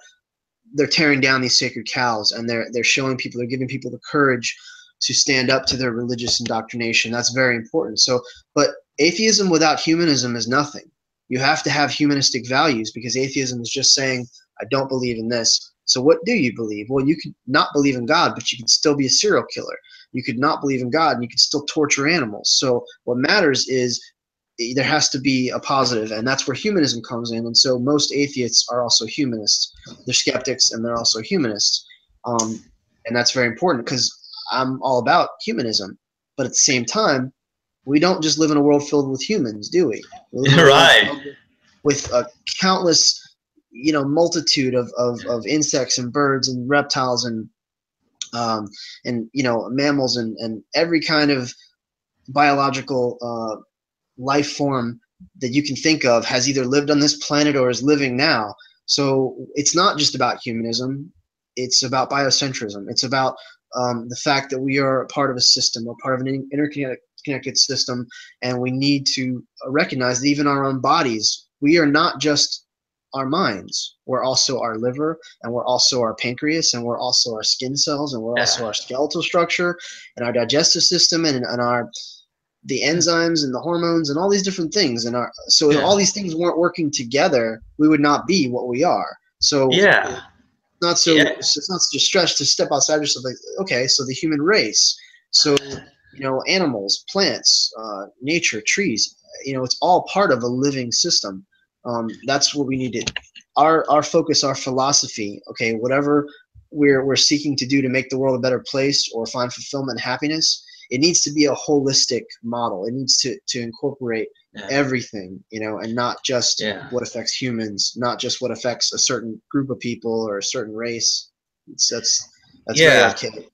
tearing down these sacred cows, and they're showing people, they're giving people the courage to stand up to their religious indoctrination. That's very important. So, but atheism without humanism is nothing. You have to have humanistic values, because atheism is just saying, I don't believe in this. So what do you believe? Well, you could not believe in God, but you could still be a serial killer. You could not believe in God, and you could still torture animals. So what matters is there has to be a positive, and that's where humanism comes in. And so most atheists are also humanists. They're skeptics, and they're also humanists. And that's very important, because I'm all about humanism. But at the same time, we don't just live in a world filled with humans, do we? Right. With a countless, multitude of insects and birds and reptiles and mammals and every kind of biological life form that you can think of has either lived on this planet or is living now. So it's not just about humanism. It's about biocentrism. It's about the fact that we are a part of a system. We're part of an interconnected system, and we need to recognize that even our own bodies, we are not just our minds. We're also our liver, and we're also our pancreas, and we're also our skin cells, and we're also our skeletal structure and our digestive system, and the enzymes and the hormones and all these different things. And if all these things weren't working together, we would not be what we are. So it's not such a stretch to step outside yourself. Like, okay, so the human race, so animals, plants, nature, trees, it's all part of a living system. That's what we need to, our focus, our philosophy, okay, whatever we're seeking to do to make the world a better place or find fulfillment and happiness, it needs to be a holistic model. It needs to incorporate everything, and not just what affects humans, not just what affects a certain group of people or a certain race. That's very archaic.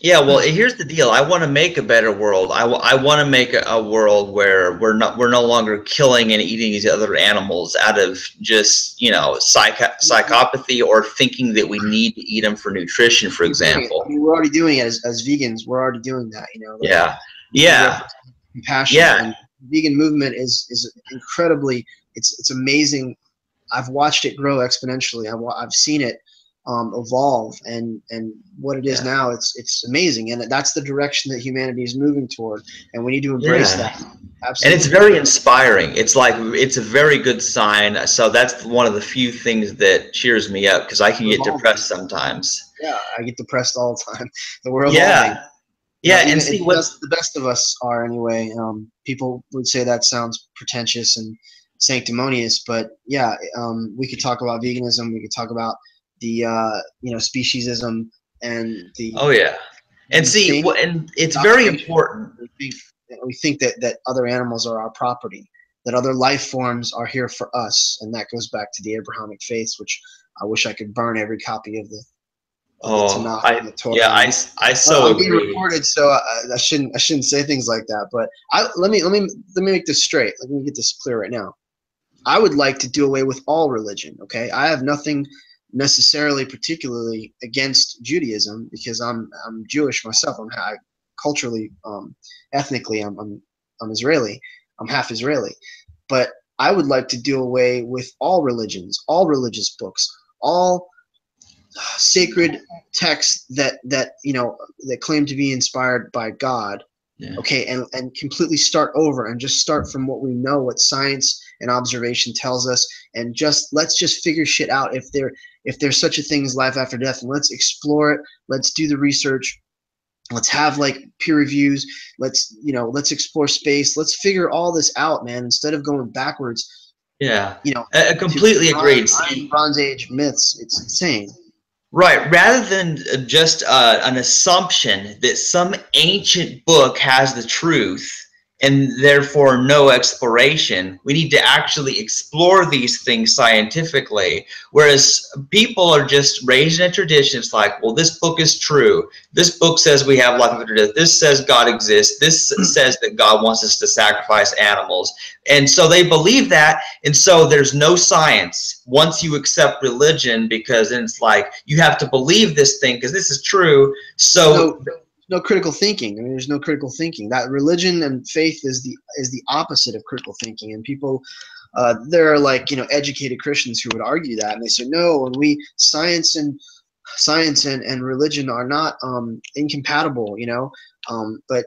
Yeah, well, here's the deal. I want to make a better world. I want to make a world where we're no longer killing and eating these other animals out of just psychopathy or thinking that we need to eat them for nutrition, for example. I mean, we're already doing it as vegans. We're already doing that. Compassion. Yeah. And the vegan movement is incredibly. It's amazing. I've watched it grow exponentially. I've seen it. evolve, and what it is now, it's amazing, and that's the direction that humanity is moving toward, and we need to embrace that. And it's Absolutely. very inspiring. It's like, it's a very good sign. So that's one of the few things that cheers me up, because I can get depressed sometimes. Yeah, I get depressed all the time. But we're evolving. Yeah, Even and see what the best of us are anyway. People would say that sounds pretentious and sanctimonious, but yeah, we could talk about veganism. We could talk about the speciesism and the. oh yeah, and see, and it's very important. We think that other animals are our property, that other life forms are here for us, and that goes back to the Abrahamic faiths, which I wish I could burn every copy of the. Oh, Torah. I so I'm being agree. recorded, so I shouldn't say things like that. But let me make this straight. Let me get this clear right now. I would like to do away with all religion. Okay, I have nothing necessarily particularly against Judaism, because I'm Jewish myself. I'm culturally, ethnically, I'm Israeli. I'm half Israeli, but I would like to do away with all religions, all religious books, all sacred texts that claim to be inspired by God. Yeah. Okay, and completely start over and just start from what we know, what science and observation tells us, and let's just figure shit out if there's such a thing as life after death, and let's explore it. Let's do the research. Let's have like peer reviews. Let's explore space. Let's figure all this out, man, instead of going backwards. Yeah. I completely agreed. Bronze Age myths. It's insane. Right, rather than just an assumption that some ancient book has the truth and therefore no exploration, we need to actually explore these things scientifically. Whereas people are just raised in a tradition. It's like, well, this book is true. This book says we have life after death. This says God exists. This says that God wants us to sacrifice animals. And so they believe that, and so there's no science once you accept religion, because then it's like, you have to believe this thing because this is true. So no critical thinking. I mean, there's no critical thinking. That religion and faith is the opposite of critical thinking. And people, there are educated Christians who would argue that, and they say no, and science and religion are not incompatible, but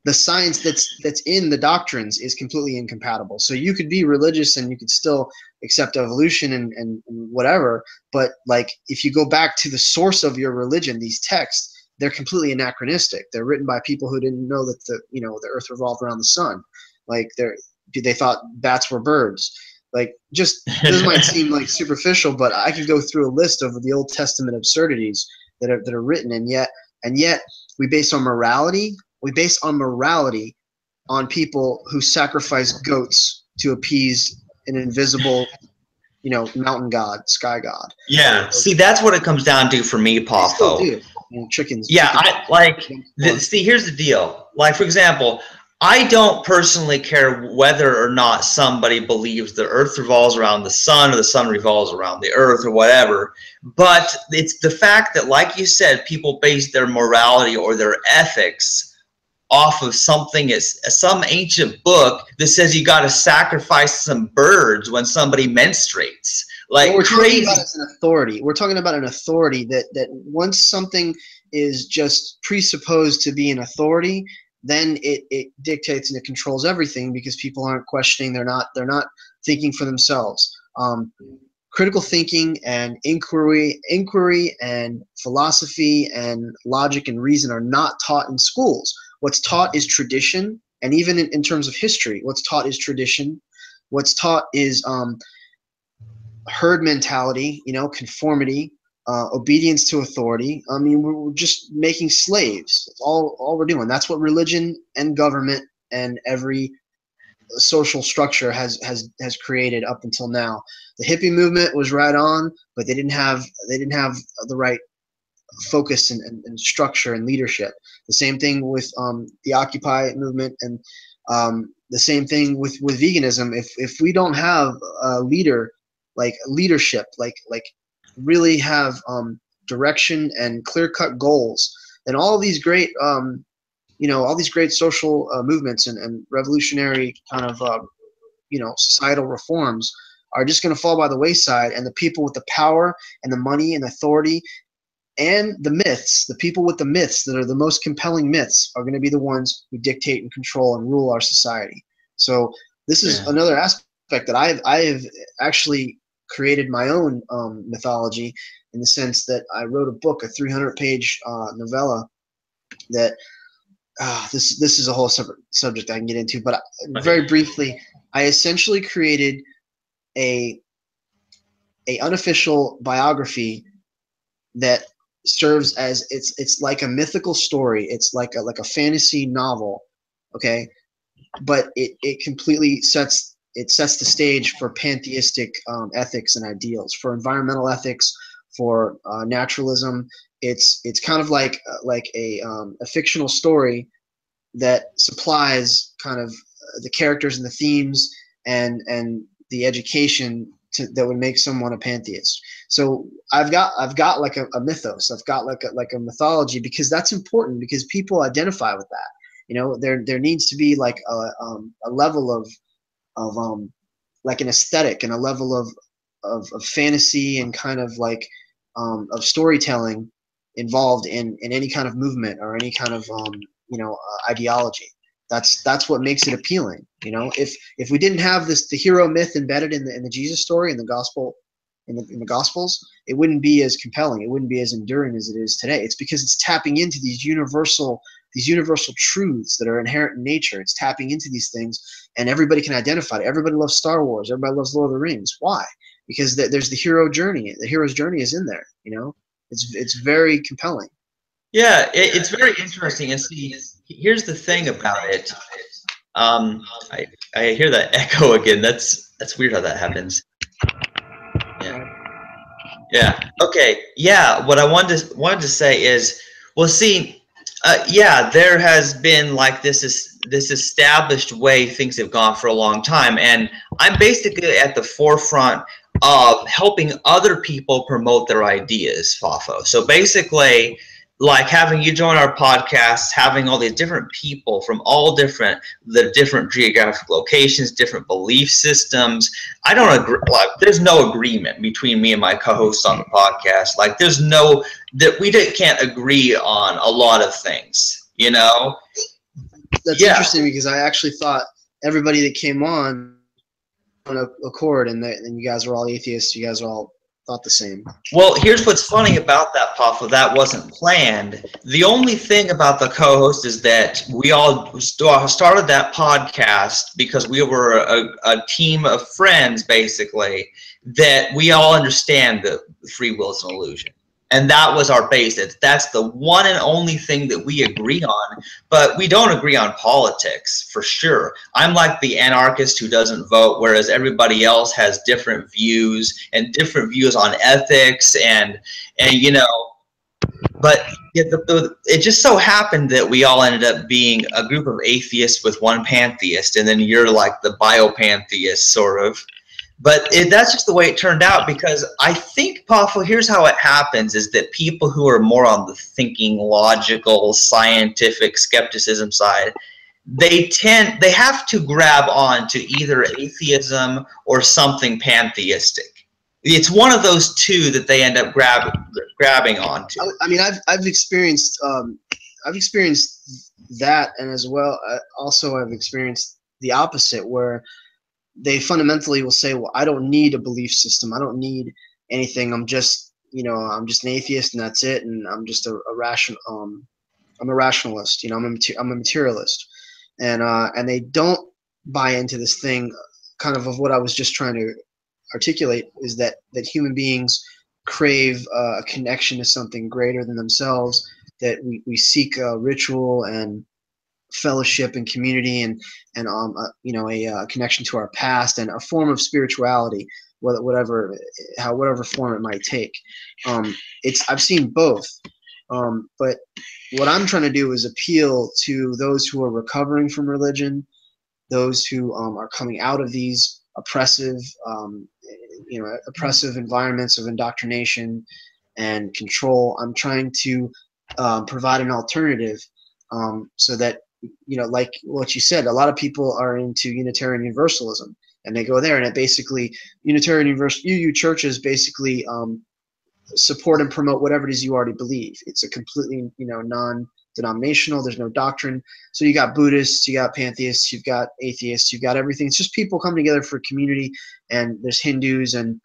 the science that's in the doctrines is completely incompatible. So you could be religious and you could still accept evolution and whatever, but like if you go back to the source of your religion, these texts, they're completely anachronistic. They're written by people who didn't know that the earth revolved around the sun. Like they thought bats were birds. Like, just, this might seem like superficial, but I could go through a list of the Old Testament absurdities that are written, and yet we base our morality. We base our morality on people who sacrifice goats to appease an invisible, mountain god, sky god. Yeah, see, that's what it comes down to for me, Poffo. Chickens. Yeah, see, here's the deal. Like, for example, I don't personally care whether or not somebody believes the earth revolves around the sun or the sun revolves around the earth or whatever, but it's the fact that, like you said, people base their morality or their ethics off of something, some ancient book that says you got to sacrifice some birds when somebody menstruates. Like, we're crazy. Talking about as an authority. We're talking about an authority that once something is just presupposed to be an authority, then it dictates and it controls everything, because people aren't questioning. They're not thinking for themselves. Critical thinking and inquiry and philosophy and logic and reason are not taught in schools. What's taught is tradition, and even in terms of history, what's taught is tradition. What's taught is herd mentality, conformity, obedience to authority. I mean, we're just making slaves. That's all we're doing. That's what religion and government and every social structure has created up until now. The hippie movement was right on, but they didn't have the right focus and structure and leadership. The same thing with the Occupy movement, and the same thing with veganism. If we don't have a leadership, really have direction and clear-cut goals, then all these great all these great social movements and revolutionary kind of societal reforms are just going to fall by the wayside, and the people with the power and the money and authority and the myths, the people with the myths that are the most compelling myths, are going to be the ones who dictate and control and rule our society. So this is another aspect that I have actually created my own mythology, in the sense that I wrote a book, a 300-page novella that this is a whole separate subject I can get into, but very briefly, I essentially created a unofficial biography that serves as it's like a mythical story. It's like a fantasy novel, okay? But it completely sets the stage for pantheistic ethics and ideals, for environmental ethics, for naturalism. It's kind of like a fictional story that supplies kind of the characters and the themes and the education that would make someone a pantheist. So I've got like a mythos. I've got like a mythology, because that's important, because people identify with that. You know, there needs to be like a level of like an aesthetic and a level of fantasy and kind of like of storytelling involved in any kind of movement or any kind of ideology. That's what makes it appealing. You know, if we didn't have the hero myth embedded in the Jesus story, in the gospel, in the Gospels, it wouldn't be as compelling. It wouldn't be as enduring as it is today. It's because it's tapping into these universal truths that are inherent in nature. It's tapping into these things, and everybody can identify it. Everybody loves Star Wars. Everybody loves Lord of the Rings. Why? Because there's the hero journey. The hero's journey is in there. You know, it's very compelling. Yeah, it's very interesting. And see, here's the thing about it. I hear that echo again. That's weird how that happens. Yeah. Yeah. Okay. Yeah. What I wanted to say is, well, see, yeah, there has been like this established way things have gone for a long time, and I'm basically at the forefront of helping other people promote their ideas, Poffo. So basically, like having you join our podcast, having all these different people from all the different geographic locations, different belief systems. I don't agree. Like, there's no agreement between me and my co-hosts on the podcast. Like, there's no that we can't agree on a lot of things. You know. That's interesting, because I actually thought everybody that came on accord, and you guys were all atheists. You guys are all thought the same. Well, here's what's funny about that, Poffo. That wasn't planned. The only thing about the co-host is that we all started that podcast because we were a team of friends, basically, that we all understand that free will is an illusion. And that was our basis. That's the one and only thing that we agree on, but we don't agree on politics, for sure. I'm like the anarchist who doesn't vote, whereas everybody else has different views and different views on ethics and you know, but it just so happened that we all ended up being a group of atheists with one pantheist, and then you're like the biopantheist, sort of. But that's just the way it turned out, because I think, Poffo, here's how it happens, is that people who are more on the thinking, logical, scientific skepticism side, they have to grab on to either atheism or something pantheistic. It's one of those two that they end up grabbing onto. I mean, I've experienced that, and as well, also I've experienced the opposite, where they fundamentally will say, well, I don't need a belief system. I don't need anything. I'm just an atheist, and that's it. And I'm just I'm a rationalist. You know, I'm a materialist, and they don't buy into this thing, kind of what I was just trying to articulate, is that human beings crave a connection to something greater than themselves, that we seek ritual and fellowship and community and a connection to our past and a form of spirituality, whatever form it might take. I've seen both, but what I'm trying to do is appeal to those who are recovering from religion, those who are coming out of these oppressive environments of indoctrination and control. I'm trying to provide an alternative, so that, like what you said, a lot of people are into Unitarian Universalism, and they go there, and it basically Unitarian Universe UU churches basically support and promote whatever it is you already believe. It's a completely non-denominational. There's no doctrine. So you got Buddhists, you got pantheists, you've got atheists, you've got everything. It's just people coming together for community, and there's Hindus and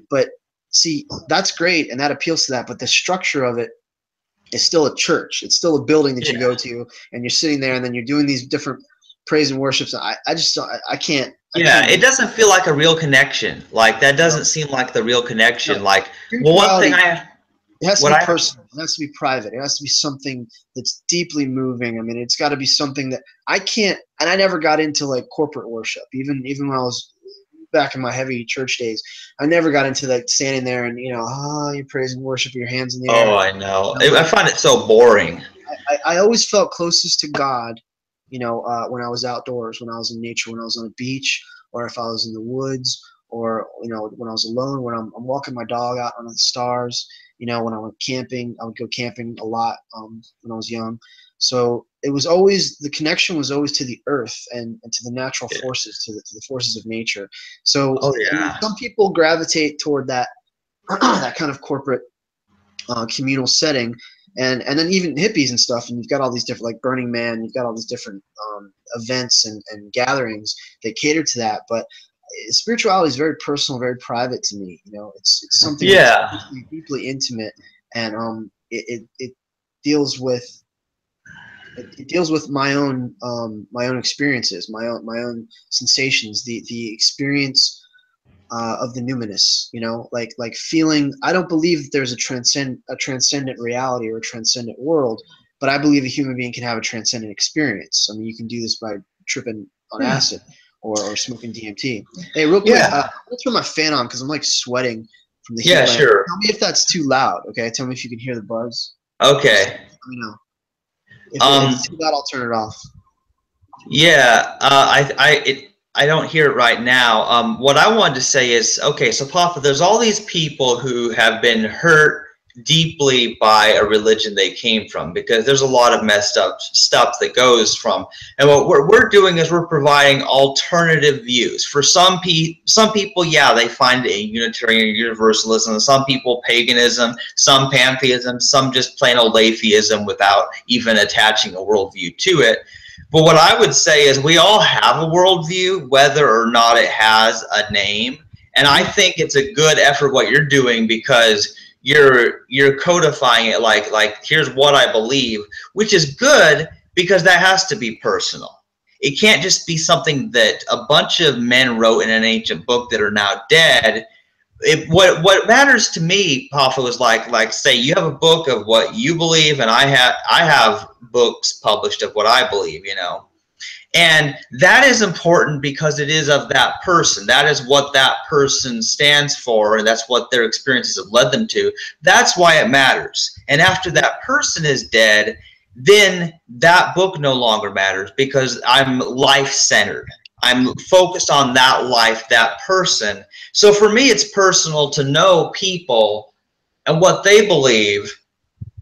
but see, that's great and that appeals to that, but the structure of it is still a church. It's still a building that you go to, and you're sitting there, and then you're doing these different praise and worships. I just I can't. It doesn't feel like a real connection. Like that doesn't seem like the real connection. No. Like, well, one thing it has to be personal. It has to be private. It has to be something that's deeply moving. I mean, it's got to be something that I can't. And I never got into like corporate worship, even when I was back in my heavy church days. I never got into like standing there and you praise and worship, your hands in the air. Oh, I know. I find it so boring. I always felt closest to God, when I was outdoors, when I was in nature, when I was on a beach, or if I was in the woods, or when I was alone, when I'm walking my dog out under the stars. When I went camping, I would go camping a lot when I was young. So it was always, the connection was always to the earth and to the natural forces, to the forces of nature. So some people gravitate toward that that kind of corporate communal setting, and then even hippies and stuff. And you've got all these different, like Burning Man, you've got all these different events and gatherings that cater to that. But spirituality is very personal, very private to me. It's something that's deeply intimate, and it deals with my own experiences, my own sensations, the experience of the numinous. Like feeling. I don't believe that there's a transcendent reality or a transcendent world, but I believe a human being can have a transcendent experience. I mean, you can do this by tripping on acid. Or smoking DMT. Hey, real quick, let's turn my fan on because I'm like sweating from the heat. Yeah, sure. Tell me if that's too loud. Okay, tell me if you can hear the buzz. Okay. Let me know. If it's too loud, I'll turn it off. Yeah, I don't hear it right now. What I wanted to say is, okay, so Poffo, there's all these people who have been hurt deeply by a religion they came from, because there's a lot of messed up stuff that goes from, and what we're doing is we're providing alternative views. For some people, they find a Unitarian Universalism, some people paganism, some pantheism, some just plain old atheism without even attaching a worldview to it. But what I would say is we all have a worldview, whether or not it has a name, and I think it's a good effort what you're doing, because you're codifying it like here's what I believe, which is good, because that has to be personal. It can't just be something that a bunch of men wrote in an ancient book that are now dead. What matters to me, Poffo, is like say you have a book of what you believe, and I have books published of what I believe, And that is important because it is of that person. That is what that person stands for, and that's what their experiences have led them to. That's why it matters. And after that person is dead, then that book no longer matters, because I'm life-centered. I'm focused on that life, that person. So for me, it's personal to know people and what they believe.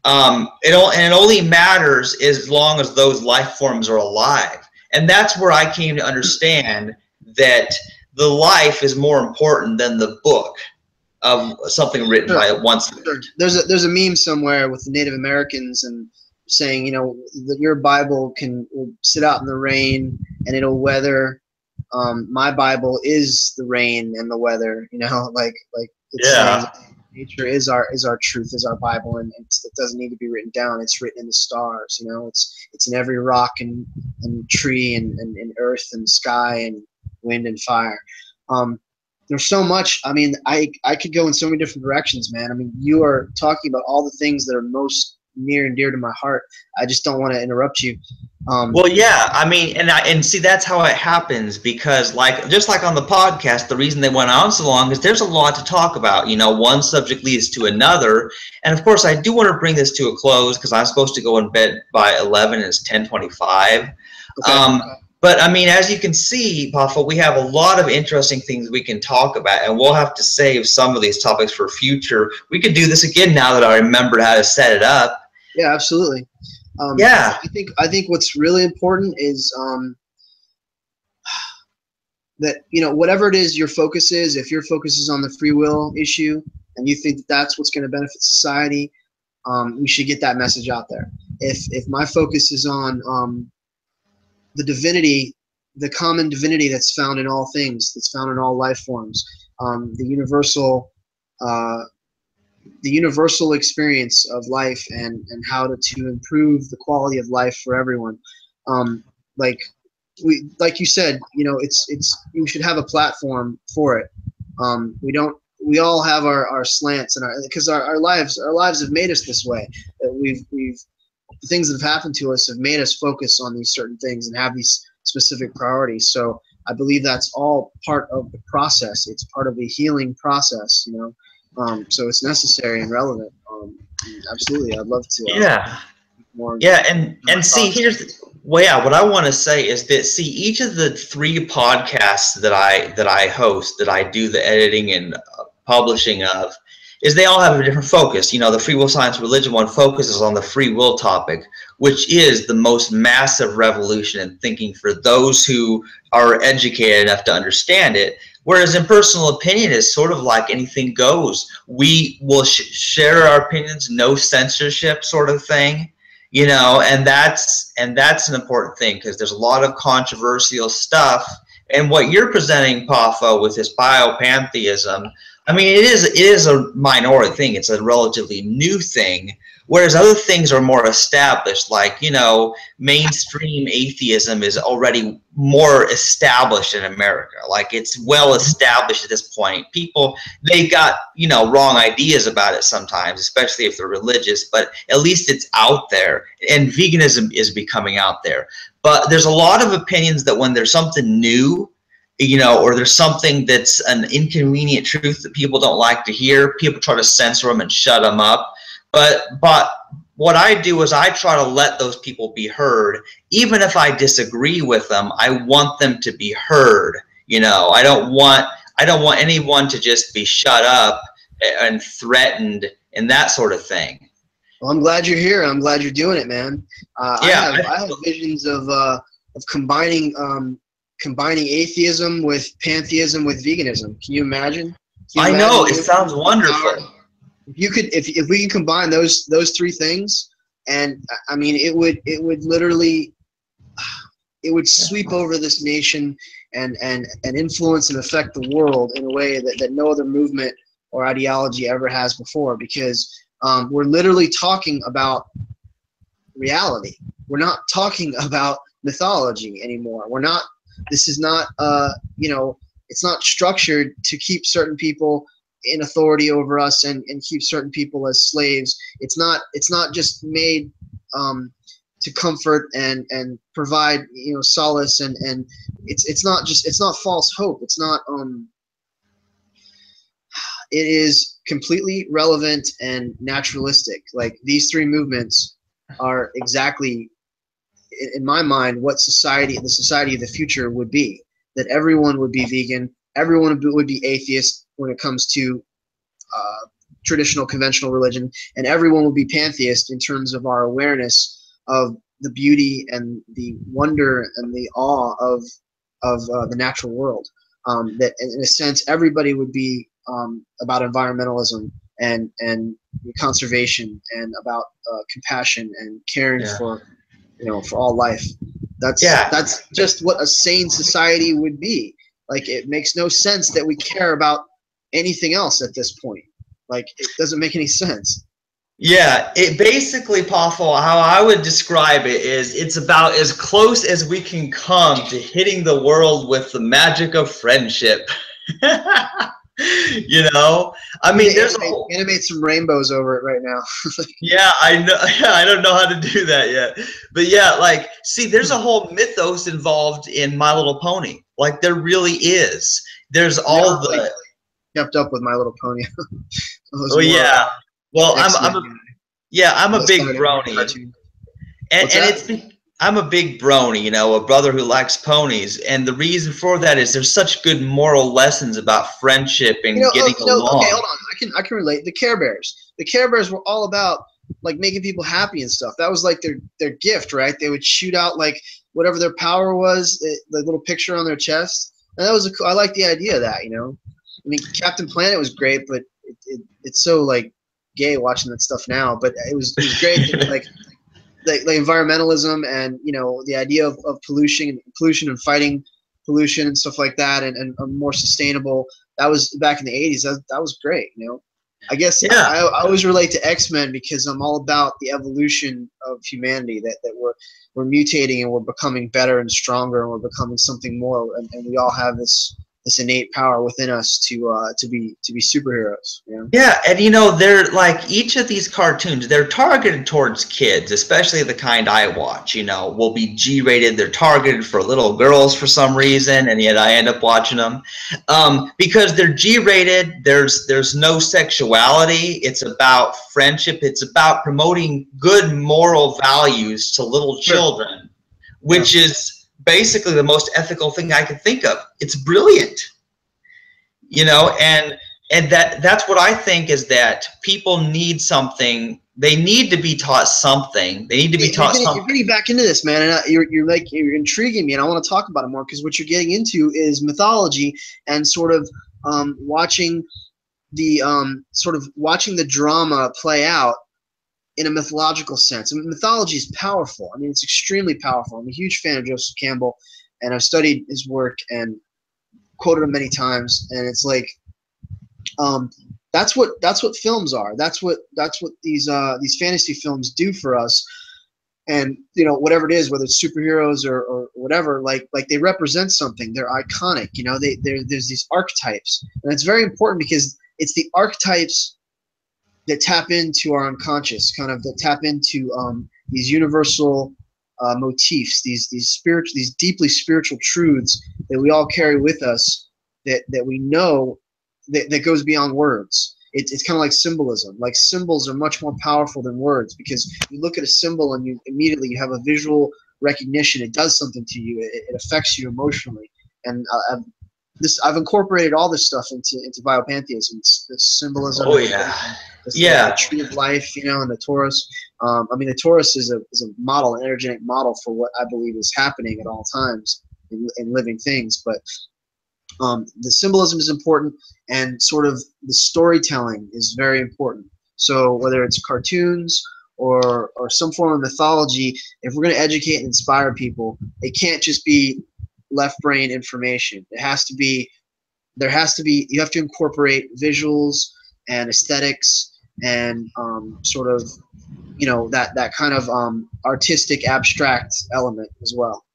It only matters as long as those life forms are alive. And that's where I came to understand that the life is more important than the book of something written by one. There's a meme somewhere with the Native Americans and saying, that your Bible will sit out in the rain and it'll weather. My Bible is the rain and the weather. Like it's saying nature is our truth, is our Bible, and it doesn't need to be written down. It's written in the stars. It's in every rock and tree and earth and sky and wind and fire. There's so much. I mean, I could go in so many different directions, man. I mean, you are talking about all the things that are most near and dear to my heart. I just don't want to interrupt you. Well, yeah, I mean, and see, that's how it happens, because just like on the podcast, the reason they went on so long is there's a lot to talk about. One subject leads to another, and of course, I do want to bring this to a close because I'm supposed to go in bed by 11 and it's 10:25. Okay. But I mean, as you can see, Poffo, we have a lot of interesting things we can talk about, and we'll have to save some of these topics for future. We could do this again now that I remembered how to set it up. Yeah, absolutely. I think what's really important is that, you know, whatever it is your focus is, if your focus is on the free will issue and you think that that's what's going to benefit society, we should get that message out there. If my focus is on the divinity, the common divinity that's found in all things, that's found in all life forms, the universal experience of life, and how to improve the quality of life for everyone. Like you said, you know, it's you should have a platform for it. We all have our slants, and because our lives have made us this way. The things that have happened to us have made us focus on these certain things and have these specific priorities. So I believe that's all part of the process. It's part of the healing process, you know. So it's necessary and relevant. Absolutely, I'd love to. Yeah. More and see, what I want to say is that, see, each of the 3 podcasts that I host, that I do the editing and publishing of, is they all have a different focus. You know, the free will science religion one focuses on the free will topic, which is the most massive revolution in thinking for those who are educated enough to understand it. Whereas impersonal opinion is sort of like anything goes. We will share our opinions, no censorship sort of thing, you know, and that's an important thing, because there's a lot of controversial stuff. And what you're presenting, Poffo, with this biopantheism, I mean, it is a minority thing. It's a relatively new thing, whereas other things are more established. Like, you know, mainstream atheism is already more established in America. Like, it's well established at this point. People, they got, you know, wrong ideas about it sometimes, especially if they're religious, but at least it's out there. And veganism is becoming out there. But there's a lot of opinions that when there's something new, you know, or there's something that's an inconvenient truth that people don't like to hear, people try to censor them and shut them up. But what I do is I try to let those people be heard. Even if I disagree with them, I want them to be heard. You know, I don't want anyone to just be shut up and threatened and that sort of thing. Well, I'm glad you're here. I'm glad you're doing it, man. Yeah, I have visions of combining atheism with pantheism with veganism. Can you imagine? I know, it sounds wonderful. If we can combine those 3 things, and I mean, it would literally, it would sweep over this nation and influence and affect the world in a way that no other movement or ideology ever has before, because we're literally talking about reality. We're not talking about mythology anymore. This is not, you know, it's not structured to keep certain people in authority over us and keep certain people as slaves. It's not just made to comfort and provide, you know, solace, and it's not false hope. It's not it is completely relevant and naturalistic. Like, these 3 movements are exactly, in my mind, what the society of the future would be. That everyone would be vegan, everyone would be atheist when it comes to traditional conventional religion, and everyone would be pantheist in terms of our awareness of the beauty and the wonder and the awe of the natural world. That in a sense, everybody would be about environmentalism and conservation, and about compassion and caring for, you know, for all life. That's just what a sane society would be. Like, it makes no sense that we care about anything else at this point. Like, it doesn't make any sense. Yeah, it basically, Poffo, how I would describe it is, it's about as close as we can come to hitting the world with the magic of friendship. You know, I mean, animate some rainbows over it right now. Yeah, I know. I don't know how to do that yet, but yeah, like, see, there's a whole mythos involved in My Little Pony. Like, there really is. There's all the kept up with My Little Pony. Oh yeah. Well, I'm a big brony, and I'm a big brony, you know, a brother who likes ponies, and the reason for that is there's such good moral lessons about friendship and getting along. Okay, hold on. I can relate. The Care Bears. The Care Bears were all about, like, making people happy and stuff. That was like their gift, right? They would shoot out, like, whatever their power was, the little picture on their chest, And that was I like the idea of that, you know. I mean, Captain Planet was great, but it's so like gay watching that stuff now. But it was great that like environmentalism and, you know, the idea of pollution and fighting pollution and stuff like that, and more sustainable. That was back in the 80s. That was great, you know. I guess Yeah. I always relate to X-Men because I'm all about the evolution of humanity, that we're mutating and we're becoming better and stronger and we're becoming something more, and we all have this innate power within us to be superheroes, you know? Yeah, and you know, they're like each of these cartoons, they're targeted towards kids, especially the kind I watch, you know, will be G-rated. They're targeted for little girls for some reason, and yet I end up watching them. Because they're G-rated, there's no sexuality, it's about friendship, it's about promoting good moral values to little children, which is basically the most ethical thing I could think of. It's brilliant, you know, and that's what I think, is that people need something. They need to be taught something. They need to be taught something. You're getting back into this, man, and you're intriguing me, and I want to talk about it more, because what you're getting into is mythology and sort of watching the drama play out in a mythological sense. I mean, mythology is powerful. I mean, it's extremely powerful. I'm a huge fan of Joseph Campbell, and I've studied his work and quoted him many times. And it's like, that's what films are. That's what these fantasy films do for us. And, you know, whatever it is, whether it's superheroes or whatever, like they represent something. They're iconic. You know, there's these archetypes, and it's very important because it's the archetypes that tap into our unconscious, kind of that tap into these universal motifs, these deeply spiritual truths that we all carry with us, that we know that goes beyond words. It's kind of like symbolism. Like, symbols are much more powerful than words, because you look at a symbol and you immediately have a visual recognition. It does something to you. It affects you emotionally. And I've incorporated all this stuff into biopantheism. It's the symbolism. Oh yeah, the tree of life, you know, and the Taurus. I mean, the Taurus is a model, an energetic model for what I believe is happening at all times in living things. But the symbolism is important, and sort of the storytelling is very important. So whether it's cartoons or some form of mythology, if we're going to educate and inspire people, it can't just be left brain information. You have to incorporate visuals and aesthetics and sort of, you know, that kind of artistic abstract element as well.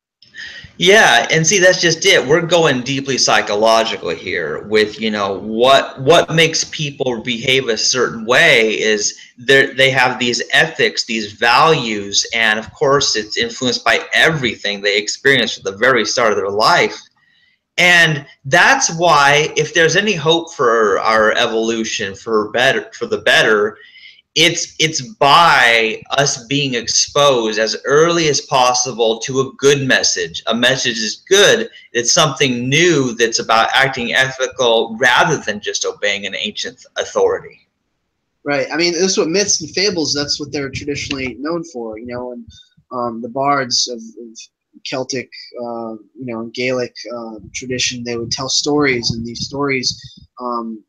Yeah, and see, that's just it. We're going deeply psychological here with, you know, what makes people behave a certain way is they have these ethics, these values, and of course it's influenced by everything they experience from the very start of their life. And that's why, if there's any hope for our evolution for the better, it's by us being exposed as early as possible to a good message. A message is good. It's something new that's about acting ethical rather than just obeying an ancient authority. Right. I mean, this is what myths and fables, that's what they're traditionally known for, you know, and the bards of Celtic, you know, Gaelic tradition, they would tell stories, and these stories,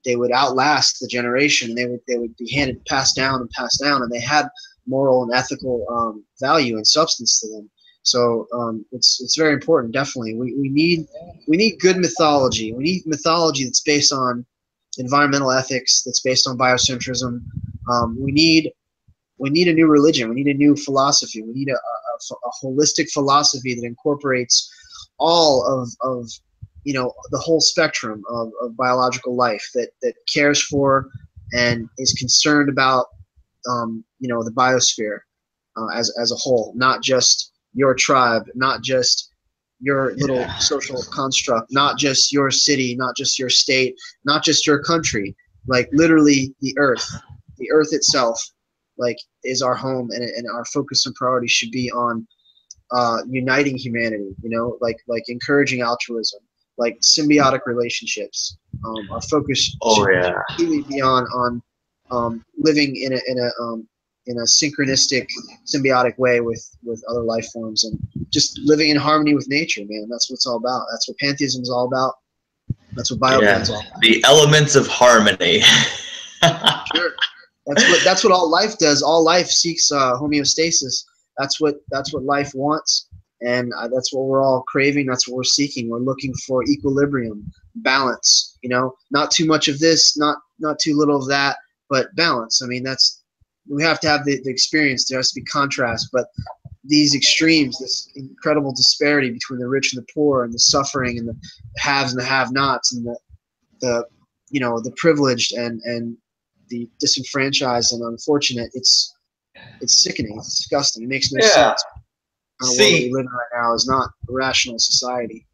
they would outlast the generation. They would be passed down, and they had moral and ethical value and substance to them. So it's very important. Definitely, we need good mythology. We need mythology that's based on environmental ethics, that's based on biocentrism. We need a new religion. We need a new philosophy. We need a holistic philosophy that incorporates all of you know, the whole spectrum of biological life, that cares for and is concerned about you know, the biosphere as a whole, not just your tribe, not just your little social construct, not just your city, not just your state, not just your country. Like, literally the earth itself, like, is our home, and our focus and priority should be on uniting humanity, you know, like encouraging altruism, like symbiotic relationships. Our focus should really be on living in in a synchronistic, symbiotic way with other life forms, and just living in harmony with nature, man. That's what it's all about. That's what pantheism is all about. That's what biopan is all about. The elements of harmony. Sure. That's what all life does. All life seeks homeostasis. That's what life wants, and that's what we're all craving. That's what we're seeking. We're looking for equilibrium, balance. You know, not too much of this, not too little of that, but balance. I mean, we have to have the experience. There has to be contrast, but these extremes, this incredible disparity between the rich and the poor, and the suffering, and the haves and the have-nots, and the privileged and the disenfranchised and unfortunate. It's sickening. It's disgusting. It makes no sense. The world we live in right now is not a rational society.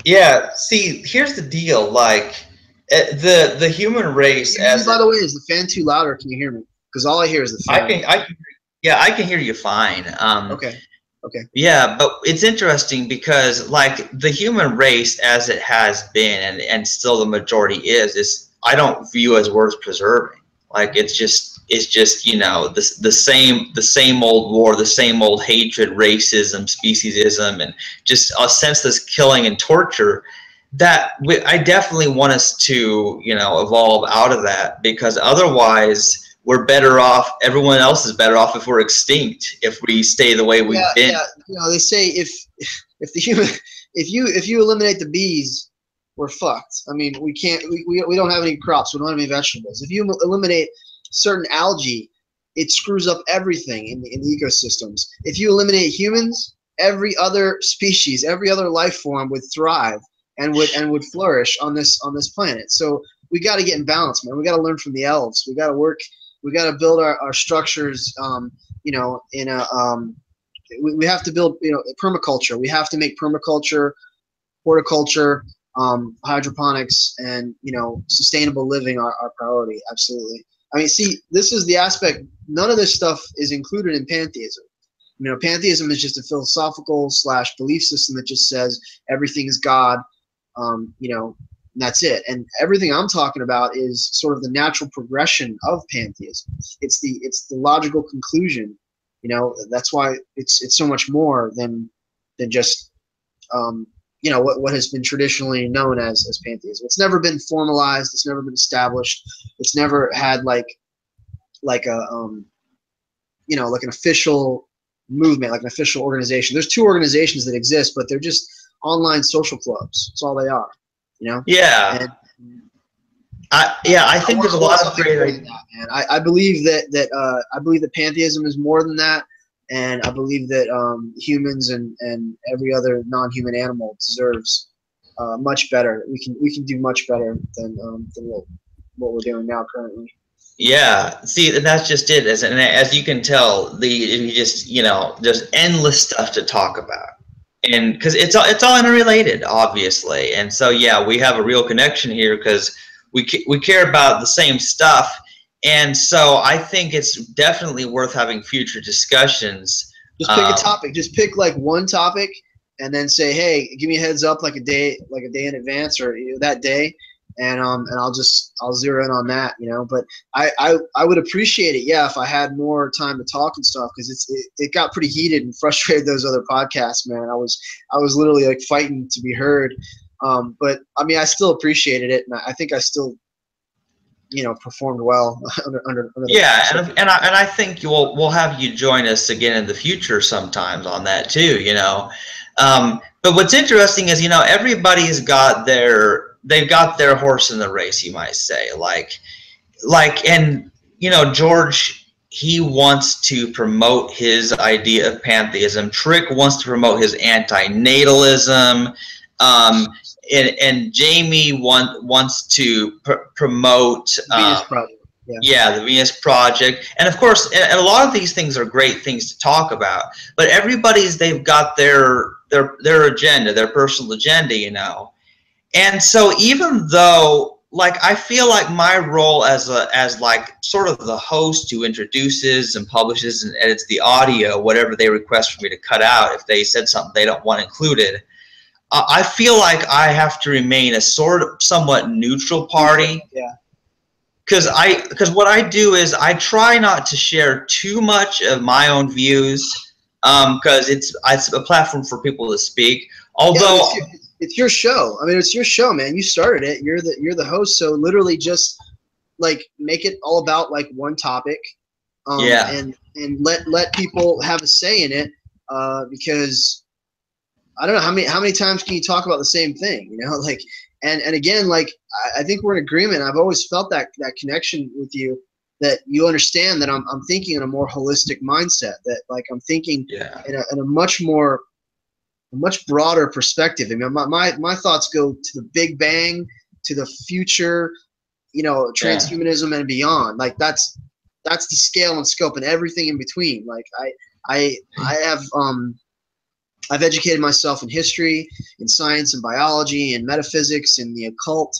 Yeah. See, here's the deal. Like the human race. By the way, is the fan too loud, or can you hear me? Because all I hear is the fan. I can hear you fine. Okay. Yeah, but it's interesting because, like, the human race as it has been and still the majority is I don't view as worth preserving. Like, it's just you know, the same old war, the same old hatred, racism, speciesism, and just a senseless killing and torture. That I definitely want us to, you know, evolve out of that, because otherwise we're better off. Everyone else is better off if we're extinct, if we stay the way we've been. Yeah, you know, they say if you eliminate the bees, we're fucked. I mean, we don't have any crops. We don't have any vegetables. If you eliminate certain algae, it screws up everything in the ecosystems. If you eliminate humans, every other species, every other life form would thrive and would flourish on this planet. So we got to get in balance, man. We got to learn from the elves. We got to work. We got to build our structures, you know, in a we have to build, you know, permaculture. We have to make permaculture, horticulture, hydroponics, and, you know, sustainable living our priority. Absolutely. I mean, see, this is the aspect. None of this stuff is included in pantheism. You know, pantheism is just a philosophical / belief system that just says everything is God, you know, and that's it. And everything I'm talking about is sort of the natural progression of pantheism. It's the logical conclusion. You know, that's why it's so much more than just you know, what has been traditionally known as pantheism. It's never been formalized. It's never been established. It's never had like a you know, like an official movement, like an official organization. There's 2 organizations that exist, but they're just online social clubs. That's all they are. You know? Yeah. And I think there's a lot of great ideas. I believe that pantheism is more than that, and I believe that humans and every other non-human animal deserves much better. We can do much better than what we're doing now currently. Yeah, see, and that's just it. And as you can tell, you just, you know, there's endless stuff to talk about. And because it's all interrelated, obviously, and so yeah, we have a real connection here because we care about the same stuff, and so I think it's definitely worth having future discussions. Just pick a topic. Just pick like one topic, and then say, hey, give me a heads up like a day in advance, or, you know, that day, and I'll zero in on that, you know. But I would appreciate it, yeah, if I had more time to talk and stuff, because it got pretty heated and frustrated those other podcasts, man. I was literally like fighting to be heard, but I mean, I still appreciated it, and I think I still, you know, performed well under yeah, and I think we'll have you join us again in the future sometimes on that too, you know. But what's interesting is, you know, everybody's got they've got their horse in the race, you might say. Like, and, you know, George, he wants to promote his idea of pantheism. Trick wants to promote his anti-natalism. And Jamie wants to promote Venus Project. Yeah, the Venus Project. And of course, and a lot of these things are great things to talk about. But they've got their agenda, their personal agenda, you know. And so even though, like, I feel like my role as like sort of the host who introduces and publishes and edits the audio, whatever they request for me to cut out, if they said something they don't want included, I feel like I have to remain a somewhat neutral party. Yeah. Because what I do is I try not to share too much of my own views, because it's a platform for people to speak. Although it's your show. I mean, it's your show, man. You started it. You're the host. So literally, just like make it all about like one topic, and let people have a say in it, because I don't know how many times can you talk about the same thing, you know, like. And again, like, I think we're in agreement. I've always felt that connection with you, that you understand that I'm thinking in a more holistic mindset, that like I'm thinking in a much broader perspective. I mean, my thoughts go to the Big Bang, to the future, you know, transhumanism and beyond. Like that's the scale and scope, and everything in between. Like I have I've educated myself in history, in science and biology, in metaphysics, in the occult,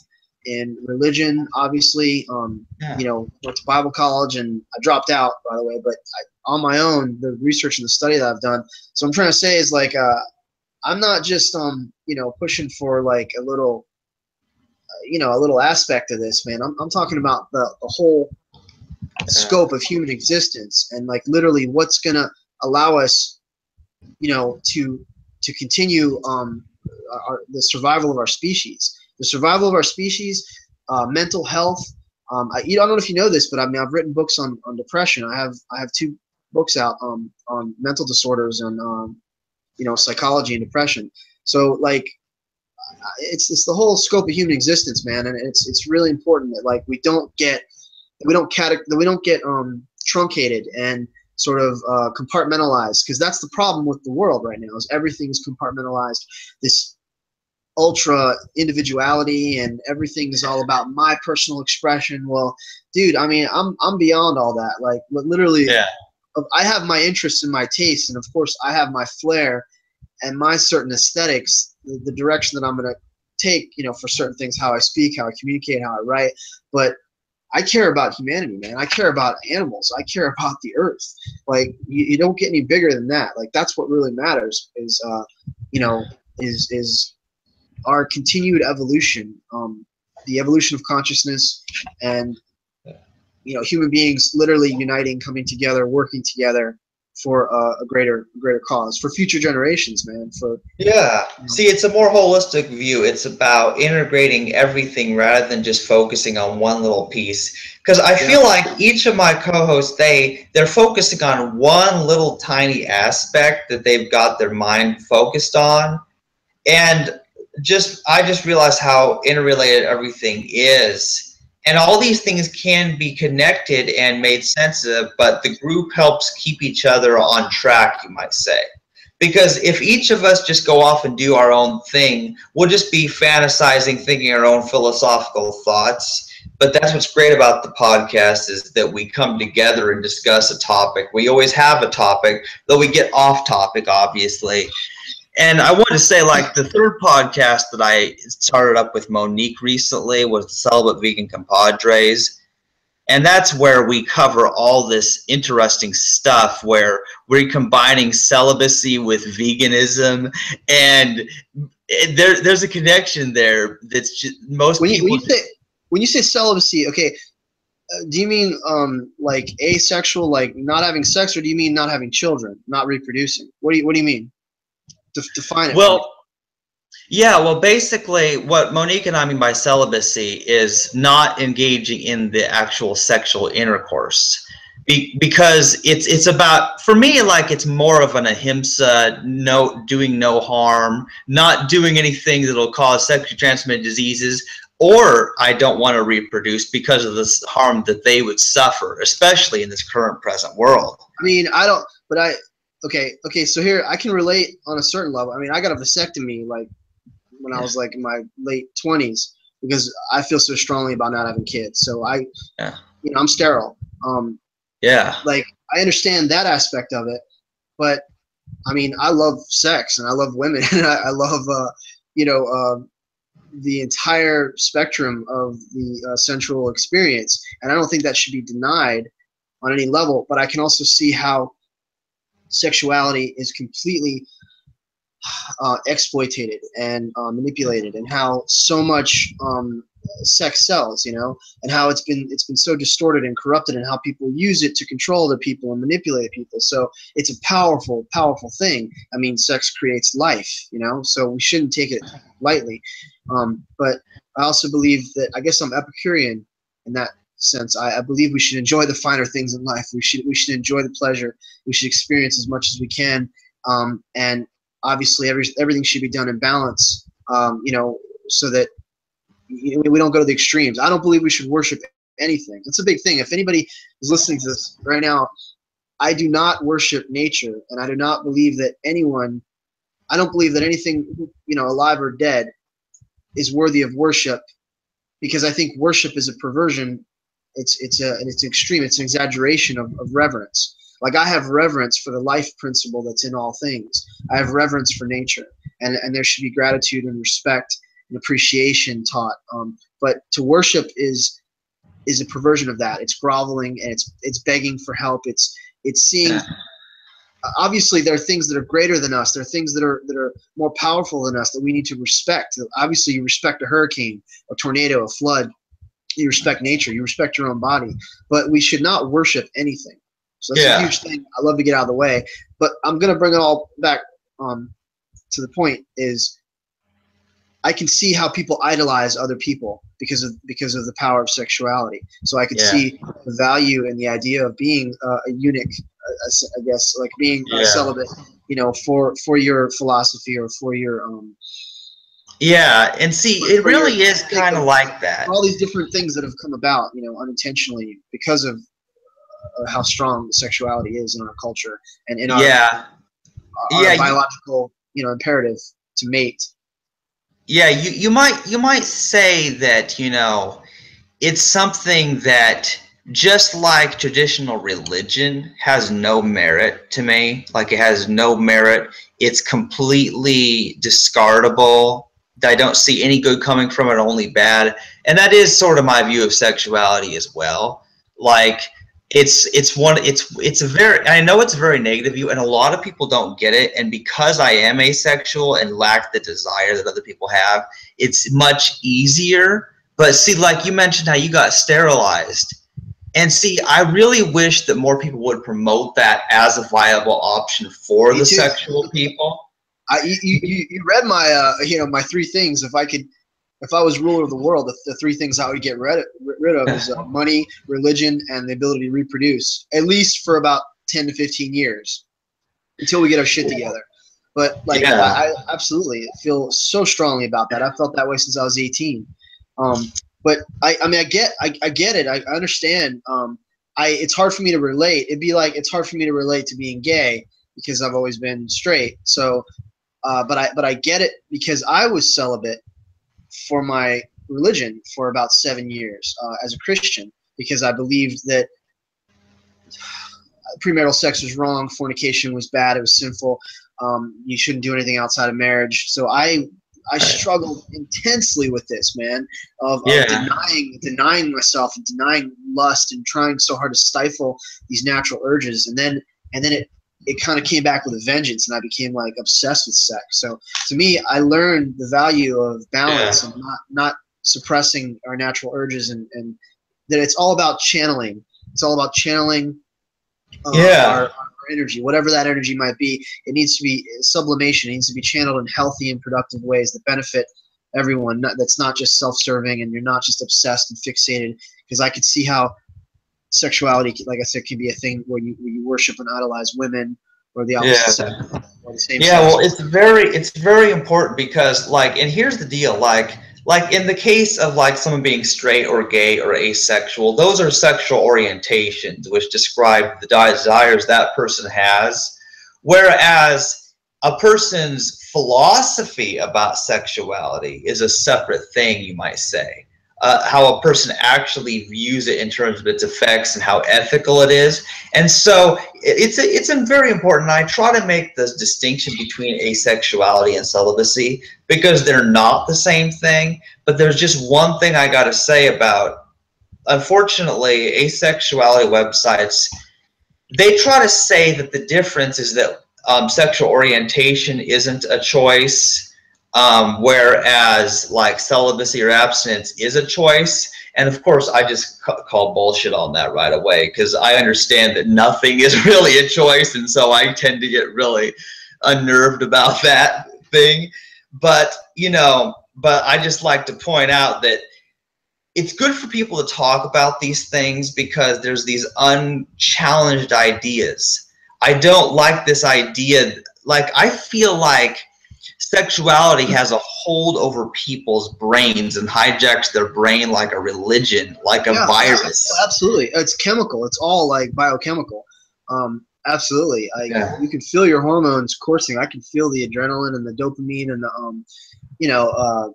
in religion, obviously. You know, went to Bible college, and I dropped out, by the way, but on my own, the research and the study that I've done. So I'm trying to say is like, I'm not just, you know, pushing for like a little, you know, a little aspect of this, man. I'm talking about the whole scope of human existence, and like literally what's going to allow us, you know, to continue the survival of our species. The survival of our species, mental health. I don't know if you know this, but I mean, I've written books on depression. I have 2 books out on mental disorders and you know, psychology and depression. So like, it's the whole scope of human existence, man, and it's really important that like we don't get truncated and sort of compartmentalized, because that's the problem with the world right now, is everything's compartmentalized, this ultra individuality, and everything is all about my personal expression. Well, dude, I mean, I'm beyond all that. Like literally, I have my interests and my tastes, and of course I have my flair and my certain aesthetics, the direction that I'm going to take, you know, for certain things, how I speak, how I communicate, how I write. But I care about humanity, man. I care about animals. I care about the earth. Like, you don't get any bigger than that. Like, that's what really matters is, you know, is our continued evolution, the evolution of consciousness, and, you know, human beings literally uniting, coming together, working together for a greater cause, for future generations, man. For See, it's a more holistic view. It's about integrating everything rather than just focusing on one little piece. Because I feel like each of my co-hosts, they're focusing on one little tiny aspect that they've got their mind focused on, and I just realized how interrelated everything is. And all these things can be connected and made sense of, but the group helps keep each other on track, you might say. Because if each of us just go off and do our own thing, we'll just be fantasizing, thinking our own philosophical thoughts. But that's what's great about the podcast, is that we come together and discuss a topic. We always have a topic, though we get off topic, obviously. And I wanted to say, like, the third podcast that I started up with Monique recently was the Celibate Vegan Compadres. And that's where we cover all this interesting stuff, where we're combining celibacy with veganism. And there's a connection there that's just when you say celibacy, okay, do you mean like asexual, like not having sex, or do you mean not having children, not reproducing? What do you mean? Define it. Well, yeah, well, basically what Monique and I mean by celibacy is not engaging in the actual sexual intercourse, because it's about, for me, like, it's more of an ahimsa, doing no harm, not doing anything that'll cause sexually transmitted diseases, or I don't want to reproduce because of this harm that they would suffer, especially in this current present world. I mean, I don't, but okay, so here I can relate on a certain level. I mean, I got a vasectomy like when I was like in my late 20s, because I feel so strongly about not having kids. So you know, I'm sterile. Like, I understand that aspect of it, but I mean, I love sex and I love women and I love you know, the entire spectrum of the sensual experience, and I don't think that should be denied on any level. But I can also see how sexuality is completely exploited and manipulated, and how so much sex sells, you know, and how it's been so distorted and corrupted, and how people use it to control other people and manipulate people. So it's a powerful thing. I mean, sex creates life, you know, so we shouldn't take it lightly. But I also believe that, I guess I'm Epicurean in that sense. I believe we should enjoy the finer things in life. We should enjoy the pleasure. We should experience as much as we can, and obviously everything should be done in balance, you know, so that we don't go to the extremes. I don't believe we should worship anything. That's a big thing. If anybody is listening to this right now, I do not worship nature, and I do not believe that I don't believe that anything, you know, alive or dead, is worthy of worship, because I think worship is a perversion. It's extreme. It's an exaggeration of reverence. Like, I have reverence for the life principle that's in all things. I have reverence for nature, and there should be gratitude and respect and appreciation taught. But to worship is a perversion of that. It's groveling, and it's begging for help. It's seeing. Obviously, there are things that are greater than us. There are things that are more powerful than us that we need to respect. Obviously, you respect a hurricane, a tornado, a flood. You respect nature. You respect your own body. But we should not worship anything. So that's a huge thing. I love to get out of the way. But I'm going to bring it all back to the point is, I can see how people idolize other people because of the power of sexuality. So I could see the value in the idea of being a eunuch, I guess, like being celibate, you know, for your philosophy or for your and see, it really is kind of like that. All these different things that have come about, you know, unintentionally because of how strong sexuality is in our culture and in our biological, you know, imperative to mate. Yeah, you might say that, you know, it's something that, just like traditional religion has no merit to me, like it has no merit, it's completely discardable. I don't see any good coming from it, only bad. And that is sort of my view of sexuality as well. Like, it's a very, I know it's a very negative view, and a lot of people don't get it. And because I am asexual and lack the desire that other people have, it's much easier. But see, like you mentioned how you got sterilized, and see, I really wish that more people would promote that as a viable option for the sexual people. You read my you know, my 3 things. If I was ruler of the world, the 3 things I would get rid of is money, religion, and the ability to reproduce, at least for about 10 to 15 years, until we get our shit together. But like, I absolutely feel so strongly about that. I felt that way since I was 18. But I mean, I get it. I understand. It's hard for me to relate. It'd be like it's hard for me to relate to being gay because I've always been straight. So, but I get it because I was celibate for my religion for about 7 years as a Christian, because I believed that premarital sex was wrong, fornication was bad, it was sinful, you shouldn't do anything outside of marriage. So I struggled intensely with this, man, of denying myself and denying lust and trying so hard to stifle these natural urges, and then it kind of came back with a vengeance, and I became like obsessed with sex. So to me, I learned the value of balance and not suppressing our natural urges, and that it's all about channeling. It's all about channeling our energy, whatever that energy might be. It needs to be sublimation. It needs to be channeled in healthy and productive ways that benefit everyone. That's not just self-serving, and you're not just obsessed and fixated. Because I could see how sexuality, like I said, can be a thing where you worship and idolize women or the opposite sex or the same sex. Well, it's very important because, like, and here's the deal, like in the case of like someone being straight or gay or asexual, those are sexual orientations which describe the desires that person has, whereas a person's philosophy about sexuality is a separate thing, you might say. How a person actually views it in terms of its effects and how ethical it is. And so it's very important. I try to make this distinction between asexuality and celibacy because they're not the same thing. But there's just one thing I got to say about, unfortunately, asexuality websites, they try to say that the difference is that sexual orientation isn't a choice. Whereas like celibacy or abstinence is a choice. And of course, I just call bullshit on that right away, because I understand that nothing is really a choice, and so I tend to get really unnerved about that thing. But but I just like to point out that it's good for people to talk about these things, because there's these unchallenged ideas. I don't like this idea. Like, I feel like sexuality has a hold over people's brains and hijacks their brain like a religion, like a virus. Absolutely. It's chemical. It's all like biochemical. Absolutely. You can feel your hormones coursing. I can feel the adrenaline and the dopamine and the,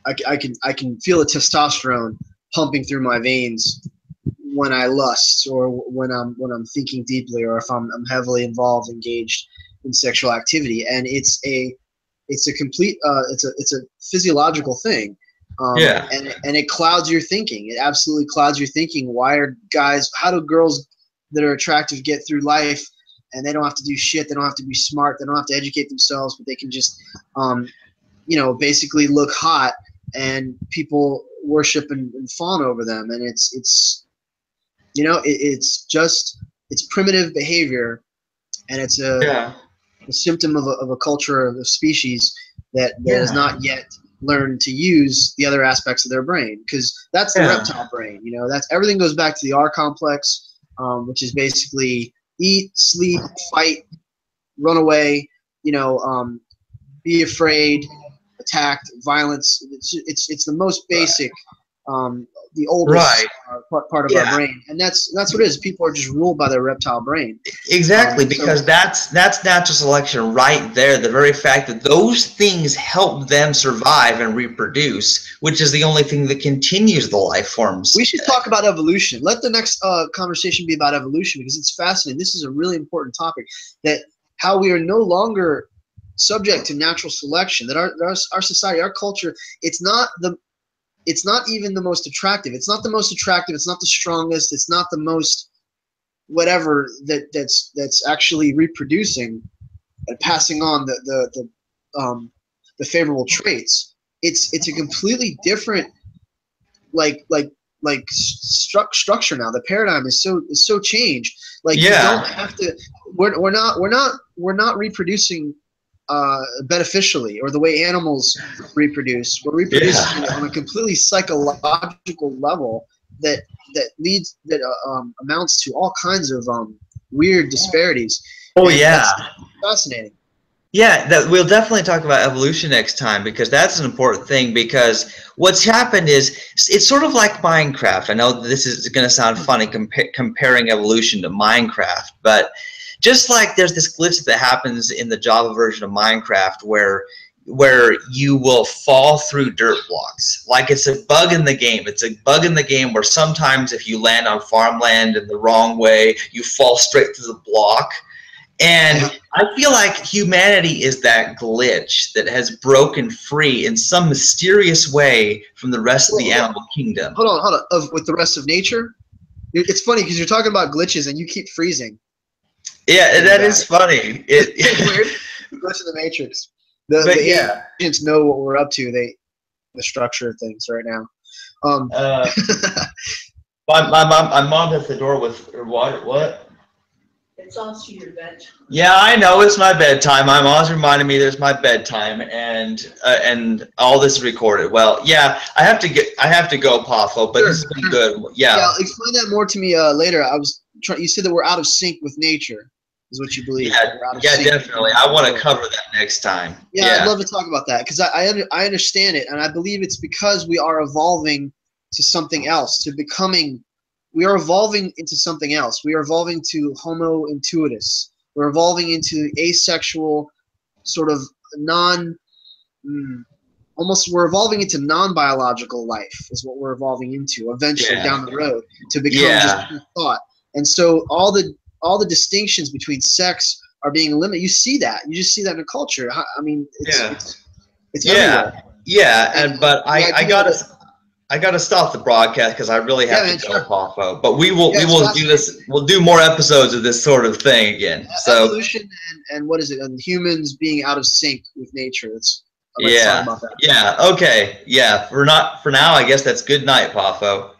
I can feel the testosterone pumping through my veins when I lust, or when I'm thinking deeply, or if I'm heavily involved, engaged in sexual activity. And it's a complete it's a physiological thing. And it clouds your thinking. It absolutely clouds your thinking. How do girls that are attractive get through life, and they don't have to do shit? They don't have to be smart. They don't have to educate themselves, but they can just basically look hot, and people worship and fawn over them. And it's primitive behavior, and it's a symptom of a culture, of a species that has not yet learned to use the other aspects of their brain, because that's the reptile brain. That's everything goes back to the R complex, which is basically eat, sleep, fight, run away, be afraid, attacked, violence. It's the most basic, the oldest part of our brain, and that's what it is. People are just ruled by their reptile brain. Exactly, because that's natural selection right there. The very fact that those things help them survive and reproduce, which is the only thing that continues the life forms. We should talk about evolution. Let the next conversation be about evolution, because it's fascinating. This is a really important topic, that how we are no longer subject to natural selection, that our society, our culture, it's not even the most attractive. It's not the most attractive. It's not the strongest. It's not the most whatever that's actually reproducing and passing on the favorable traits. It's a completely different structure now. The paradigm is so changed. Like, you don't have to. We're not reproducing beneficially, or the way animals reproduce. We're reproducing on a completely psychological level that amounts to all kinds of weird disparities. That's fascinating. We'll definitely talk about evolution next time, because that's an important thing. Because what's happened is, it's sort of like Minecraft. I know this is going to sound funny, comparing evolution to Minecraft, but just like there's this glitch that happens in the Java version of Minecraft where you will fall through dirt blocks. Like, it's a bug in the game. It's a bug in the game where sometimes if you land on farmland in the wrong way, you fall straight through the block. And I feel like humanity is that glitch that has broken free in some mysterious way from the rest of the animal kingdom. Hold on. With the rest of nature? It's funny, because you're talking about glitches and you keep freezing. Yeah, that is funny. It's weird. Go to the Matrix. The agents know what we're up to. The structure of things right now. My mom hit the door with her water. What? It's also your bedtime. Yeah, I know, it's my bedtime. My mom's reminding me that it's my bedtime, and all this is recorded. Well, yeah, I have to go, Poffo, but this has been good. Yeah, explain that more to me later. You said that we're out of sync with nature, is what you believe. Yeah, definitely. I want to cover that next time. Yeah, I'd love to talk about that, because I understand it, and I believe it's because we are evolving to something else, we are evolving into something else. We are evolving to Homo intuitus. We're evolving into asexual, sort of we're evolving into non-biological life, is what we're evolving into eventually down the road, to become just pure thought. And so all the distinctions between sex are being eliminated. You see that. You just see that in the culture. I mean, it's everywhere. Yeah, but I gotta. I got to stop the broadcast because I really have man, to go, sure. Poffo. But we will Yeah, we it's will do this. We'll do more episodes of this sort of thing again. So evolution and what is it? And humans being out of sync with nature. I'd like to talk yeah, about that. yeah, okay, yeah. For now, I guess that's good night, Poffo.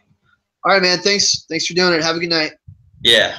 All right, man. Thanks for doing it. Have a good night. Yeah.